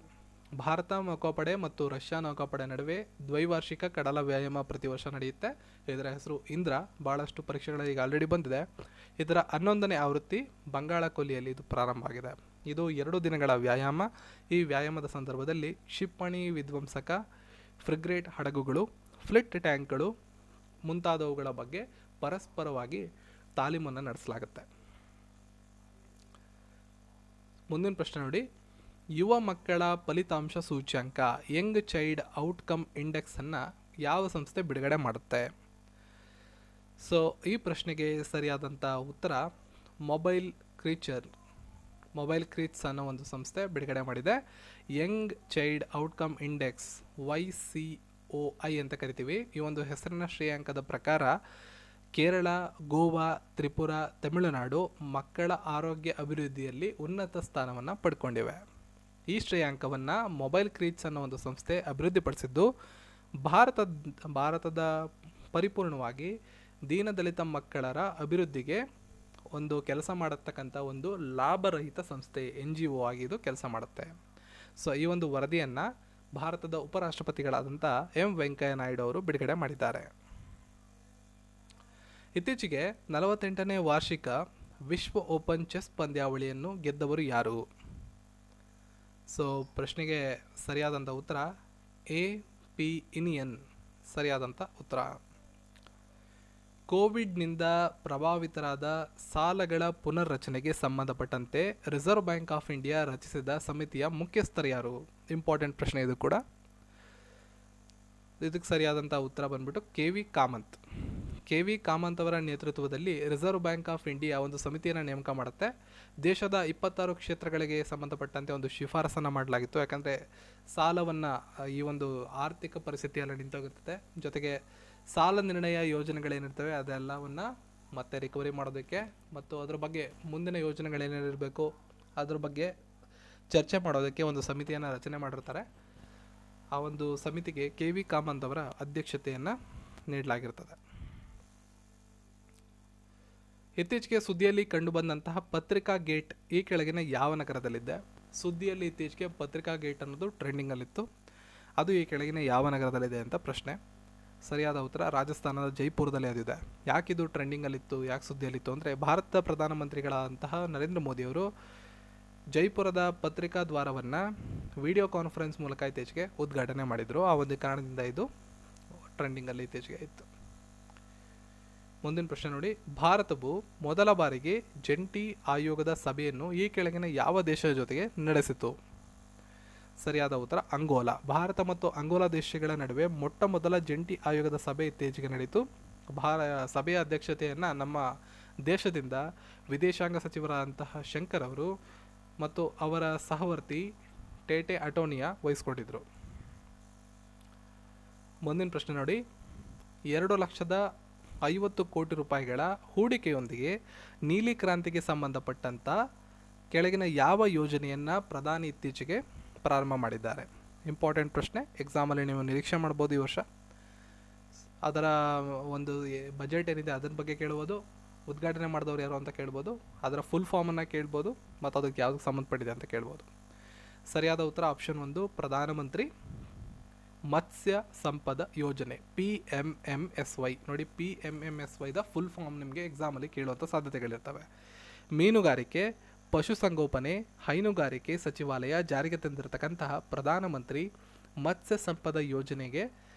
ಭಾರತ ನೌಕಾಪಡೆ ಮತ್ತು ರಷ್ಯಾ ನೌಕಾಪಡೆ ನಡುವೆ ದ್ವೈವಾರ್ಷಿಕ ಕಡಲ ವ್ಯಾಯಾಮ ಪ್ರತಿ ವರ್ಷ ನಡೆಯುತ್ತೆ. ಇದರ ಹೆಸರು ಇಂದ್ರ. ಭಾಳಷ್ಟು ಪರೀಕ್ಷೆಗಳು ಈಗ ಆಲ್ರೆಡಿ ಬಂದಿದೆ. ಇದರ 11ನೇ ಆವೃತ್ತಿ ಬಂಗಾಳ ಕೊಲ್ಲಿಯಲ್ಲಿ ಇದು ಪ್ರಾರಂಭ ಆಗಿದೆ. ಇದು 2 ದಿನಗಳ ವ್ಯಾಯಾಮ. ಈ ವ್ಯಾಯಾಮದ ಸಂದರ್ಭದಲ್ಲಿ ಕ್ಷಿಪಣಿ ವಿಧ್ವಂಸಕ, ಫ್ರಿಗೇಟ್ ಹಡಗುಗಳು, ಫ್ಲಿಟ್ ಟ್ಯಾಂಕ್ಗಳು ಮುಂತಾದವುಗಳ ಬಗ್ಗೆ ಪರಸ್ಪರವಾಗಿ ತಾಲೀಮನ್ನು ನಡೆಸಲಾಗುತ್ತೆ. ಮುಂದಿನ ಪ್ರಶ್ನೆ ನೋಡಿ, ಯುವ ಮಕ್ಕಳ ಫಲಿತಾಂಶ ಸೂಚ್ಯಂಕ ಯಂಗ್ ಚೈಲ್ಡ್ ಔಟ್ಕಮ್ ಇಂಡೆಕ್ಸನ್ನು ಯಾವ ಸಂಸ್ಥೆ ಬಿಡುಗಡೆ ಮಾಡುತ್ತೆ? ಸೊ ಈ ಪ್ರಶ್ನೆಗೆ ಸರಿಯಾದಂಥ ಉತ್ತರ ಮೊಬೈಲ್ ಕ್ರೀಟ್ಸ್ ಅನ್ನೋ ಒಂದು ಸಂಸ್ಥೆ ಬಿಡುಗಡೆ ಮಾಡಿದೆ. Young child outcome index YCOI ಅಂತ ಕರಿತೀವಿ. ಈ ಒಂದು ಹೆಸರಿನ ಶ್ರೇಯಾಂಕದ ಪ್ರಕಾರ ಕೇರಳ, ಗೋವಾ, ತ್ರಿಪುರ, ತಮಿಳುನಾಡು ಮಕ್ಕಳ ಆರೋಗ್ಯ ಅಭಿವೃದ್ಧಿಯಲ್ಲಿ ಉನ್ನತ ಸ್ಥಾನವನ್ನು ಪಡ್ಕೊಂಡಿವೆ. ಈ ಶ್ರೇಯಾಂಕವನ್ನು ಮೊಬೈಲ್ ಕ್ರೀಟ್ಸ್ ಅನ್ನೋ ಒಂದು ಸಂಸ್ಥೆ ಅಭಿವೃದ್ಧಿಪಡಿಸಿದ್ದು ಭಾರತದ ಪರಿಪೂರ್ಣವಾಗಿ ದೀನದಲಿತ ಮಕ್ಕಳರ ಅಭಿವೃದ್ಧಿಗೆ ಒಂದು ಕೆಲಸ ಮಾಡತಕ್ಕಂಥ ಒಂದು ಲಾಭರಹಿತ ಸಂಸ್ಥೆ NGO ಆಗಿ ಇದು ಕೆಲಸ ಮಾಡುತ್ತೆ. ಸೊ ಈ ಒಂದು ವರದಿಯನ್ನು ಭಾರತದ ಉಪರಾಷ್ಟ್ರಪತಿಗಳಾದಂಥ M ವೆಂಕಯ್ಯ ನಾಯ್ಡು ಅವರು ಬಿಡುಗಡೆ ಮಾಡಿದ್ದಾರೆ. ಇತ್ತೀಚೆಗೆ 48ನೇ ವಾರ್ಷಿಕ ವಿಶ್ವ ಓಪನ್ ಚೆಸ್ ಪಂದ್ಯಾವಳಿಯನ್ನು ಗೆದ್ದವರು ಯಾರು? ಸೊ ಪ್ರಶ್ನೆಗೆ ಸರಿಯಾದಂಥ ಉತ್ತರ AP ಇನಿಯನ್ ಸರಿಯಾದಂಥ ಉತ್ತರ. ಕೋವಿಡ್ನಿಂದ ಪ್ರಭಾವಿತರಾದ ಸಾಲಗಳ ಪುನರ್ರಚನೆಗೆ ಸಂಬಂಧಪಟ್ಟಂತೆ ರಿಸರ್ವ್ ಬ್ಯಾಂಕ್ ಆಫ್ ಇಂಡಿಯಾ ರಚಿಸಿದ ಸಮಿತಿಯ ಮುಖ್ಯಸ್ಥರು ಯಾರು? ಇಂಪಾರ್ಟೆಂಟ್ ಪ್ರಶ್ನೆ ಇದು ಕೂಡ. ಇದಕ್ಕೆ ಸರಿಯಾದಂಥ ಉತ್ತರ ಬಂದ್ಬಿಟ್ಟು KV ಕಾಮತ್ ಅವರ ನೇತೃತ್ವದಲ್ಲಿ ರಿಸರ್ವ್ ಬ್ಯಾಂಕ್ ಆಫ್ ಇಂಡಿಯಾ ಒಂದು ಸಮಿತಿಯನ್ನು ನೇಮಕ ಮಾಡುತ್ತೆ. ದೇಶದ 26 ಕ್ಷೇತ್ರಗಳಿಗೆ ಸಂಬಂಧಪಟ್ಟಂತೆ ಒಂದು ಶಿಫಾರಸನ್ನು ಮಾಡಲಾಗಿತ್ತು. ಯಾಕಂದರೆ ಸಾಲವನ್ನು ಈ ಒಂದು ಆರ್ಥಿಕ ಪರಿಸ್ಥಿತಿಯಲ್ಲಿ ನಿಂತೋಗಿರ್ತದೆ. ಜೊತೆಗೆ ಸಾಲ ನಿರ್ಣಯ ಯೋಜನೆಗಳೇನಿರ್ತವೆ ಅದೆಲ್ಲವನ್ನು ಮತ್ತೆ ರಿಕವರಿ ಮಾಡೋದಕ್ಕೆ ಮತ್ತು ಅದರ ಬಗ್ಗೆ ಮುಂದಿನ ಯೋಜನೆಗಳೇನಿರಬೇಕು ಅದ್ರ ಬಗ್ಗೆ ಚರ್ಚೆ ಮಾಡೋದಕ್ಕೆ ಒಂದು ಸಮಿತಿಯನ್ನು ರಚನೆ ಮಾಡಿರ್ತಾರೆ. ಆ ಒಂದು ಸಮಿತಿಗೆ KV ಕಾಮತ್ ಅವರ ಅಧ್ಯಕ್ಷತೆಯನ್ನು ನೀಡಲಾಗಿರ್ತದೆ. ಇತ್ತೀಚೆಗೆ ಸುದ್ದಿಯಲ್ಲಿ ಕಂಡುಬಂದಂತಹ ಪತ್ರಿಕಾ ಗೇಟ್ ಈ ಕೆಳಗಿನ ಯಾವ ನಗರದಲ್ಲಿದೆ? ಸುದ್ದಿಯಲ್ಲಿ ಇತ್ತೀಚೆಗೆ ಪತ್ರಿಕಾ ಗೇಟ್ ಅನ್ನೋದು ಟ್ರೆಂಡಿಂಗಲ್ಲಿತ್ತು. ಅದು ಈ ಕೆಳಗಿನ ಯಾವ ನಗರದಲ್ಲಿದೆ ಅಂತ ಪ್ರಶ್ನೆ. ಸರಿಯಾದ ಉತ್ತರ ರಾಜಸ್ಥಾನದ ಜೈಪುರದಲ್ಲಿ ಅದಿದೆ. ಯಾಕಿದು ಟ್ರೆಂಡಿಂಗಲ್ಲಿತ್ತು, ಯಾಕೆ ಸುದ್ದಿಯಲ್ಲಿತ್ತು ಅಂದರೆ ಭಾರತದ ಪ್ರಧಾನಮಂತ್ರಿಗಳಾದಂತಹ ನರೇಂದ್ರ ಮೋದಿಯವರು ಜೈಪುರದ ಪತ್ರಿಕಾ ದ್ವಾರವನ್ನು ವಿಡಿಯೋ ಕಾನ್ಫರೆನ್ಸ್ ಮೂಲಕ ಇತ್ತೀಚೆಗೆ ಉದ್ಘಾಟನೆ ಮಾಡಿದರು. ಆ ಒಂದು ಕಾರಣದಿಂದ ಇದು ಟ್ರೆಂಡಿಂಗಲ್ಲಿ ಇತ್ತೀಚೆಗೆ ಇತ್ತು. ಮುಂದಿನ ಪ್ರಶ್ನೆ ನೋಡಿ, ಭಾರತವು ಮೊದಲ ಬಾರಿಗೆ ಜಂಟಿ ಆಯೋಗದ ಸಭೆಯನ್ನು ಈ ಕೆಳಗಿನ ಯಾವ ದೇಶದ ಜೊತೆಗೆ ನಡೆಸಿತು? ಸರಿಯಾದ ಉತ್ತರ ಅಂಗೋಲಾ. ಭಾರತ ಮತ್ತು ಅಂಗೋಲಾ ದೇಶಗಳ ನಡುವೆ ಮೊಟ್ಟ ಮೊದಲ ಜಂಟಿ ಆಯೋಗದ ಸಭೆ ಇತ್ತೀಚೆಗೆ ನಡೆಯಿತು. ಸಭೆಯ ಅಧ್ಯಕ್ಷತೆಯನ್ನು ನಮ್ಮ ದೇಶದಿಂದ ವಿದೇಶಾಂಗ ಸಚಿವರಾದಂತಹ ಶಂಕರ್ ಅವರು ಮತ್ತು ಅವರ ಸಹವರ್ತಿ ಟೇಟೆ ಅಟೋನಿಯಾ ವಹಿಸ್ಕೊಂಡಿದ್ರು. ಮುಂದಿನ ಪ್ರಶ್ನೆ ನೋಡಿ, 2,50,00,000 ಕೋಟಿ ರೂಪಾಯಿಗಳ ಹೂಡಿಕೆಯೊಂದಿಗೆ ನೀಲಿ ಕ್ರಾಂತಿಗೆ ಸಂಬಂಧಪಟ್ಟಂಥ ಕೆಳಗಿನ ಯಾವ ಯೋಜನೆಯನ್ನು ಪ್ರಧಾನಿ ಇತ್ತೀಚೆಗೆ ಪ್ರಾರಂಭ ಮಾಡಿದ್ದಾರೆ? ಇಂಪಾರ್ಟೆಂಟ್ ಪ್ರಶ್ನೆ, ಎಕ್ಸಾಮಲ್ಲಿ ನೀವು ನಿರೀಕ್ಷೆ ಮಾಡ್ಬೋದು ಈ ವರ್ಷ. ಅದರ ಒಂದು ಬಜೆಟ್ ಏನಿದೆ ಅದರ ಬಗ್ಗೆ ಕೇಳ್ಬೋದು, ಉದ್ಘಾಟನೆ ಮಾಡಿದವರು ಯಾರು ಅಂತ ಕೇಳ್ಬೋದು, ಅದರ ಫುಲ್ ಫಾರ್ಮನ್ನು ಕೇಳ್ಬೋದು ಮತ್ತು ಅದಕ್ಕೆ ಯಾವುದಕ್ಕೆ ಸಂಬಂಧಪಟ್ಟಿದೆ ಅಂತ ಕೇಳ್ಬೋದು. ಸರಿಯಾದ ಉತ್ತರ ಆಪ್ಷನ್ 1 ಪ್ರಧಾನಮಂತ್ರಿ ಮತ್ಸ್ಯ ಸಂಪದ ಯೋಜನೆ PMMSY. ನೋಡಿ, PMMSY ದ ಫುಲ್ ಫಾರ್ಮ್ ನಿಮಗೆ ಎಕ್ಸಾಮಲ್ಲಿ ಕೇಳುವಂಥ ಸಾಧ್ಯತೆಗಳಿರ್ತವೆ. ಮೀನುಗಾರಿಕೆ, ಪಶುಸಂಗೋಪನೆ, ಹೈನುಗಾರಿಕೆ ಸಚಿವಾಲಯ ಜಾರಿಗೆ ತಂದಿರತಕ್ಕಂತಹ ಪ್ರಧಾನಮಂತ್ರಿ ಮತ್ಸ್ಯ ಸಂಪದ ಯೋಜನೆಗೆ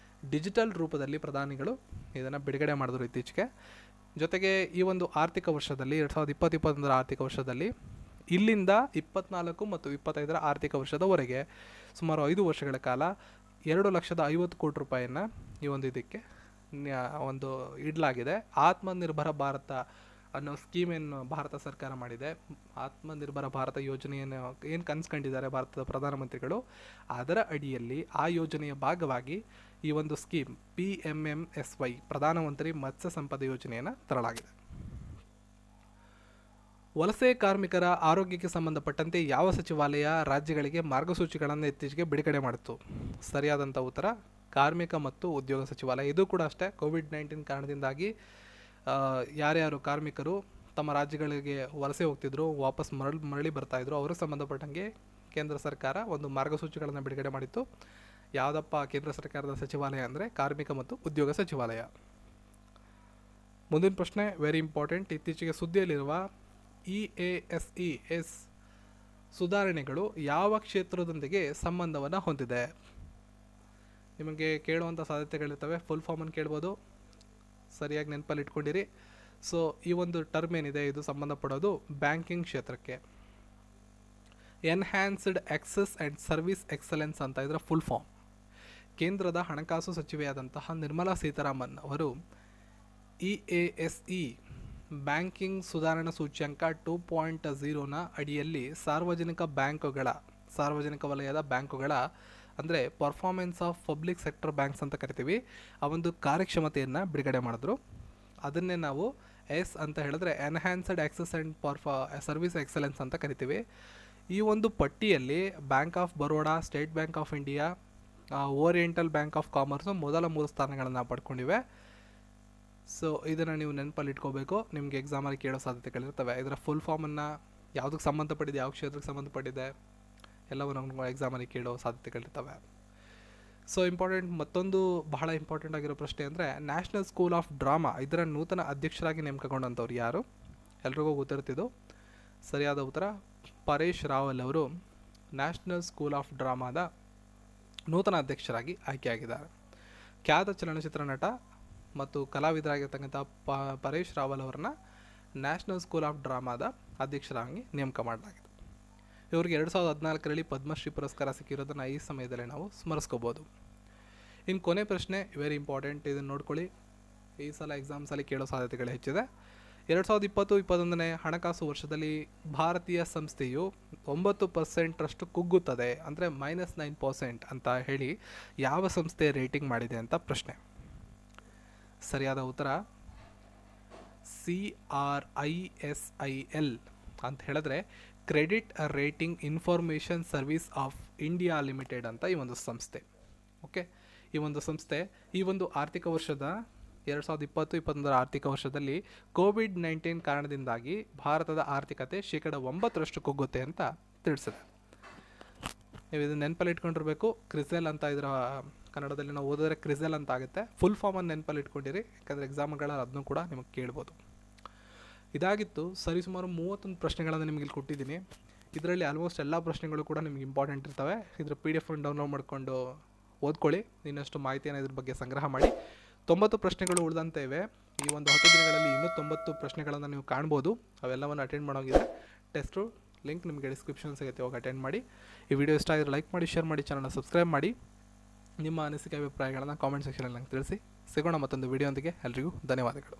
ಡಿಜಿಟಲ್ ರೂಪದಲ್ಲಿ ಪ್ರಧಾನಿಗಳು ಇದನ್ನು ಬಿಡುಗಡೆ ಮಾಡಿದ್ರು ಇತ್ತೀಚೆಗೆ. ಜೊತೆಗೆ ಈ ಒಂದು ಆರ್ಥಿಕ ವರ್ಷದಲ್ಲಿ 2020-21 ಆರ್ಥಿಕ ವರ್ಷದಲ್ಲಿ ಇಲ್ಲಿಂದ 24 ಮತ್ತು 25ರ ಆರ್ಥಿಕ ವರ್ಷದವರೆಗೆ ಸುಮಾರು 5 ವರ್ಷಗಳ ಕಾಲ 2,50,00,000 ಈ ಒಂದು ಇದಕ್ಕೆ ಒಂದು ಇಡಲಾಗಿದೆ. ಆತ್ಮನಿರ್ಭರ ಭಾರತ ಅನ್ನೋ ಸ್ಕೀಮನ್ನು ಭಾರತ ಸರ್ಕಾರ ಮಾಡಿದೆ. ಆತ್ಮನಿರ್ಭರ ಭಾರತ ಯೋಜನೆಯನ್ನು ಏನು ಕನ್ಸ್ಕೊಂಡಿದ್ದಾರೆ ಭಾರತದ ಪ್ರಧಾನಮಂತ್ರಿಗಳು, ಅದರ ಅಡಿಯಲ್ಲಿ ಆ ಯೋಜನೆಯ ಭಾಗವಾಗಿ ಈ ಒಂದು ಸ್ಕೀಮ್ PMMSY ಪ್ರಧಾನಮಂತ್ರಿ ಮತ್ಸ್ಯ ಸಂಪದ ಯೋಜನೆಯನ್ನು ತರಲಾಗಿದೆ. ವಲಸೆ ಕಾರ್ಮಿಕರ ಆರೋಗ್ಯಕ್ಕೆ ಸಂಬಂಧಪಟ್ಟಂತೆ ಯಾವ ಸಚಿವಾಲಯ ರಾಜ್ಯಗಳಿಗೆ ಮಾರ್ಗಸೂಚಿಗಳನ್ನು ಇತ್ತೀಚೆಗೆ ಬಿಡುಗಡೆ ಮಾಡಿತು? ಸರಿಯಾದಂಥ ಉತ್ತರ ಕಾರ್ಮಿಕ ಮತ್ತು ಉದ್ಯೋಗ ಸಚಿವಾಲಯ. ಇದು ಕೂಡ ಅಷ್ಟೇ, COVID-19 ಕಾರಣದಿಂದಾಗಿ ಯಾರ್ಯಾರು ಕಾರ್ಮಿಕರು ತಮ್ಮ ರಾಜ್ಯಗಳಿಗೆ ವಲಸೆ ಹೋಗ್ತಿದ್ರು, ವಾಪಸ್ ಮರಳಿ ಬರ್ತಾಯಿದ್ರು, ಅವ್ರಿಗೆ ಸಂಬಂಧಪಟ್ಟಂಗೆ ಕೇಂದ್ರ ಸರ್ಕಾರ ಒಂದು ಮಾರ್ಗಸೂಚಿಗಳನ್ನು ಬಿಡುಗಡೆ ಮಾಡಿತ್ತು. ಯಾವುದಪ್ಪ ಕೇಂದ್ರ ಸರ್ಕಾರದ ಸಚಿವಾಲಯ ಅಂದರೆ ಕಾರ್ಮಿಕ ಮತ್ತು ಉದ್ಯೋಗ ಸಚಿವಾಲಯ. ಮುಂದಿನ ಪ್ರಶ್ನೆ ವೆರಿ ಇಂಪಾರ್ಟೆಂಟ್. ಇತ್ತೀಚೆಗೆ ಸುದ್ದಿಯಲ್ಲಿರುವ EASES ಸುಧಾರಣೆಗಳು ಯಾವ ಕ್ಷೇತ್ರದೊಂದಿಗೆ ಸಂಬಂಧವನ್ನು ಹೊಂದಿದೆ? ನಿಮಗೆ ಕೇಳುವಂಥ ಸಾಧ್ಯತೆಗಳಿರ್ತವೆ. ಫುಲ್ ಫಾರ್ಮನ್ನು ಕೇಳ್ಬೋದು, ಸರಿಯಾಗಿ ನೆನಪಲ್ಲಿ ಇಟ್ಕೊಂಡಿರಿ. ಸೊ ಈ ಒಂದು ಟರ್ಮ್ ಏನಿದೆ ಇದು ಸಂಬಂಧಪಡೋದು ಬ್ಯಾಂಕಿಂಗ್ ಕ್ಷೇತ್ರಕ್ಕೆ. Enhanced access and service excellence ಅಂತ ಇದರ ಫುಲ್ ಫಾರ್ಮ್. ಕೇಂದ್ರದ ಹಣಕಾಸು ಸಚಿವೆಯಾದಂತಹ ನಿರ್ಮಲಾ ಸೀತಾರಾಮನ್ ಅವರು EASE ಬ್ಯಾಂಕಿಂಗ್ ಸುಧಾರಣಾ ಸೂಚ್ಯಂಕ 2.0ನ ಅಡಿಯಲ್ಲಿ ಸಾರ್ವಜನಿಕ ವಲಯದ ಬ್ಯಾಂಕುಗಳ ಅಂದರೆ performance of public sector banks ಅಂತ ಕರಿತೀವಿ, ಆ ಒಂದು ಕಾರ್ಯಕ್ಷಮತೆಯನ್ನು ಬಿಡುಗಡೆ ಮಾಡಿದ್ರು. ಅದನ್ನೇ ನಾವು ಎಸ್ ಅಂತ ಹೇಳಿದ್ರೆ enhanced access and service excellence ಅಂತ ಕರಿತೀವಿ. ಈ ಒಂದು ಪಟ್ಟಿಯಲ್ಲಿ bank of Baroda, state bank of India, oriental bank of commerce ಮೊದಲ 3 ಸ್ಥಾನಗಳನ್ನು ಪಡ್ಕೊಂಡಿವೆ. ಸೊ ಇದನ್ನು ನೀವು ನೆನಪಲ್ಲಿ ಇಟ್ಕೋಬೇಕು, ನಿಮಗೆ ಎಕ್ಸಾಮಲ್ಲಿ ಕೇಳೋ ಸಾಧ್ಯತೆಗಳಿರ್ತವೆ. ಇದರ ಫುಲ್ ಫಾರ್ಮನ್ನು ಯಾವುದಕ್ಕೆ ಸಂಬಂಧಪಟ್ಟಿದೆ, ಯಾವ ಕ್ಷೇತ್ರಕ್ಕೆ ಸಂಬಂಧಪಟ್ಟಿದೆ ಎಲ್ಲವೂ ನಮ್ಗೆ ಎಕ್ಸಾಮಲ್ಲಿ ಕೇಳೋ ಸಾಧ್ಯತೆಗಳಿರ್ತವೆ. ಸೊ ಇಂಪಾರ್ಟೆಂಟ್ ಮತ್ತೊಂದು ಬಹಳ ಇಂಪಾರ್ಟೆಂಟ್ ಆಗಿರೋ ಪ್ರಶ್ನೆ ಅಂದರೆ ನ್ಯಾಷನಲ್ ಸ್ಕೂಲ್ ಆಫ್ ಡ್ರಾಮಾ ಇದರ ನೂತನ ಅಧ್ಯಕ್ಷರಾಗಿ ನೇಮಕಗೊಂಡಂಥವ್ರು ಯಾರು? ಎಲ್ರಿಗೂ ಗೊತ್ತಿರ್ತಿದ್ದು. ಸರಿಯಾದ ಉತ್ತರ ಪರೇಶ್ ರಾವಲ್ ಅವರು ನ್ಯಾಷನಲ್ ಸ್ಕೂಲ್ ಆಫ್ ಡ್ರಾಮಾದ ನೂತನ ಅಧ್ಯಕ್ಷರಾಗಿ ಆಯ್ಕೆಯಾಗಿದ್ದಾರೆ. ಖ್ಯಾತ ಚಲನಚಿತ್ರ ನಟ ಮತ್ತು ಕಲಾವಿದರಾಗಿರ್ತಕ್ಕಂಥ ಪರೇಶ್ ರಾವಲ್ ಅವರನ್ನ ನ್ಯಾಷನಲ್ ಸ್ಕೂಲ್ ಆಫ್ ಡ್ರಾಮಾದ ಅಧ್ಯಕ್ಷರಾಗಿ ನೇಮಕ ಮಾಡಲಾಗಿದೆ. ಇವರಿಗೆ 2014ರಲ್ಲಿ ಪದ್ಮಶ್ರೀ ಪುರಸ್ಕಾರ ಸಿಕ್ಕಿರೋದನ್ನು ಈ ಸಮಯದಲ್ಲಿ ನಾವು ಸ್ಮರಿಸ್ಕೋಬೋದು. ಇನ್ನು ಕೊನೆ ಪ್ರಶ್ನೆ ವೆರಿ ಇಂಪಾರ್ಟೆಂಟ್, ಇದನ್ನು ನೋಡ್ಕೊಳ್ಳಿ. ಈ ಸಲ ಎಕ್ಸಾಮ್ಸಲ್ಲಿ ಕೇಳೋ ಸಾಧ್ಯತೆಗಳು ಹೆಚ್ಚಿದೆ. 2020-21ನೇ ಹಣಕಾಸು ವರ್ಷದಲ್ಲಿ ಭಾರತೀಯ ಸಂಸ್ಥೆಯು 9% ಕುಗ್ಗುತ್ತದೆ, ಅಂದರೆ -9% ಅಂತ ಹೇಳಿ ಯಾವ ಸಂಸ್ಥೆ ರೇಟಿಂಗ್ ಮಾಡಿದೆ ಅಂತ ಪ್ರಶ್ನೆ. ಸರಿಯಾದ ಉತ್ತರ CRISIL ಅಂತ ಹೇಳಿದ್ರೆ credit rating information service of India limited ಅಂತ ಈ ಒಂದು ಸಂಸ್ಥೆ. ಓಕೆ, ಈ ಒಂದು ಸಂಸ್ಥೆ ಈ ಒಂದು ಆರ್ಥಿಕ ವರ್ಷದ 2020-21 ಆರ್ಥಿಕ ವರ್ಷದಲ್ಲಿ COVID-19 ಕಾರಣದಿಂದಾಗಿ ಭಾರತದ ಆರ್ಥಿಕತೆ 9% ಕುಗ್ಗುತ್ತೆ ಅಂತ ತಿಳಿಸಿದೆ. ನೀವು ಇದನ್ನು ನೆನಪಲ್ಲಿ ಇಟ್ಕೊಂಡಿರಬೇಕು. ಕ್ರಿಸೆಲ್ ಅಂತ ಇದರ ಕನ್ನಡದಲ್ಲಿ ನಾವು ಓದಿದ್ರೆ ಕ್ರಿಸೆಲ್ ಅಂತ ಆಗುತ್ತೆ. ಫುಲ್ ಫಾರ್ಮನ್ನು ನೆನಪಲ್ಲಿ ಇಟ್ಕೊಂಡಿರಿ, ಯಾಕಂದರೆ ಎಕ್ಸಾಮ್ಗಳಲ್ಲಿ ಅದನ್ನು ಕೂಡ ನಿಮಗೆ ಕೇಳ್ಬೋದು. ಇದಾಗಿತ್ತು ಸರಿಸುಮಾರು 31 ಪ್ರಶ್ನೆಗಳನ್ನು ನಿಮಗೆ ಇಲ್ಲಿ ಕೊಟ್ಟಿದ್ದೀನಿ. ಇದರಲ್ಲಿ ಆಲ್ಮೋಸ್ಟ್ ಎಲ್ಲ ಪ್ರಶ್ನೆಗಳು ಕೂಡ ನಿಮಗೆ ಇಂಪಾರ್ಟೆಂಟ್ ಇರ್ತವೆ. ಇದರ PDF ಡೌನ್ಲೋಡ್ ಮಾಡಿಕೊಂಡು ಓದ್ಕೊಳ್ಳಿ, ಇನ್ನಷ್ಟು ಮಾಹಿತಿಯನ್ನು ಇದ್ರ ಬಗ್ಗೆ ಸಂಗ್ರಹ ಮಾಡಿ. 90 ಪ್ರಶ್ನೆಗಳು ಉಳಿದಂತೆ ಇವೆ. ಈ ಒಂದು 10 ದಿನಗಳಲ್ಲಿ ಇನ್ನೂ 90 ಪ್ರಶ್ನೆಗಳನ್ನು ನೀವು ಕಾಣ್ಬೋದು. ಅವೆಲ್ಲವನ್ನು ಅಟೆಂಡ್ ಮಾಡೋಂಗಿದೆ. ಟೆಸ್ಟು ಲಿಂಕ್ ನಿಮಗೆ ಡಿಸ್ಕ್ರಿಪ್ಷನ್ ಸಿಗುತ್ತೆ, ಹೋಗಿ ಅಟೆಂಡ್ ಮಾಡಿ. ಈ ವಿಡಿಯೋ ಇಷ್ಟ ಆಗಿದ್ರೆ ಲೈಕ್ ಮಾಡಿ, ಶೇರ್ ಮಾಡಿ, ಚಾನಲ್ನ ಸಬ್ಸ್ಕ್ರೈಬ್ ಮಾಡಿ. ನಿಮ್ಮ ಅನಿಸಿಕೆ ಅಭಿಪ್ರಾಯಗಳನ್ನು ಕಾಮೆಂಟ್ ಸೆಕ್ಷನಲ್ಲಿ ನಂಗೆ ತಿಳಿಸಿ. ಸಿಗೋಣ ಮತ್ತೊಂದು ವಿಡಿಯೋಂದಿಗೆ. ಎಲ್ರಿಗೂ ಧನ್ಯವಾದಗಳು.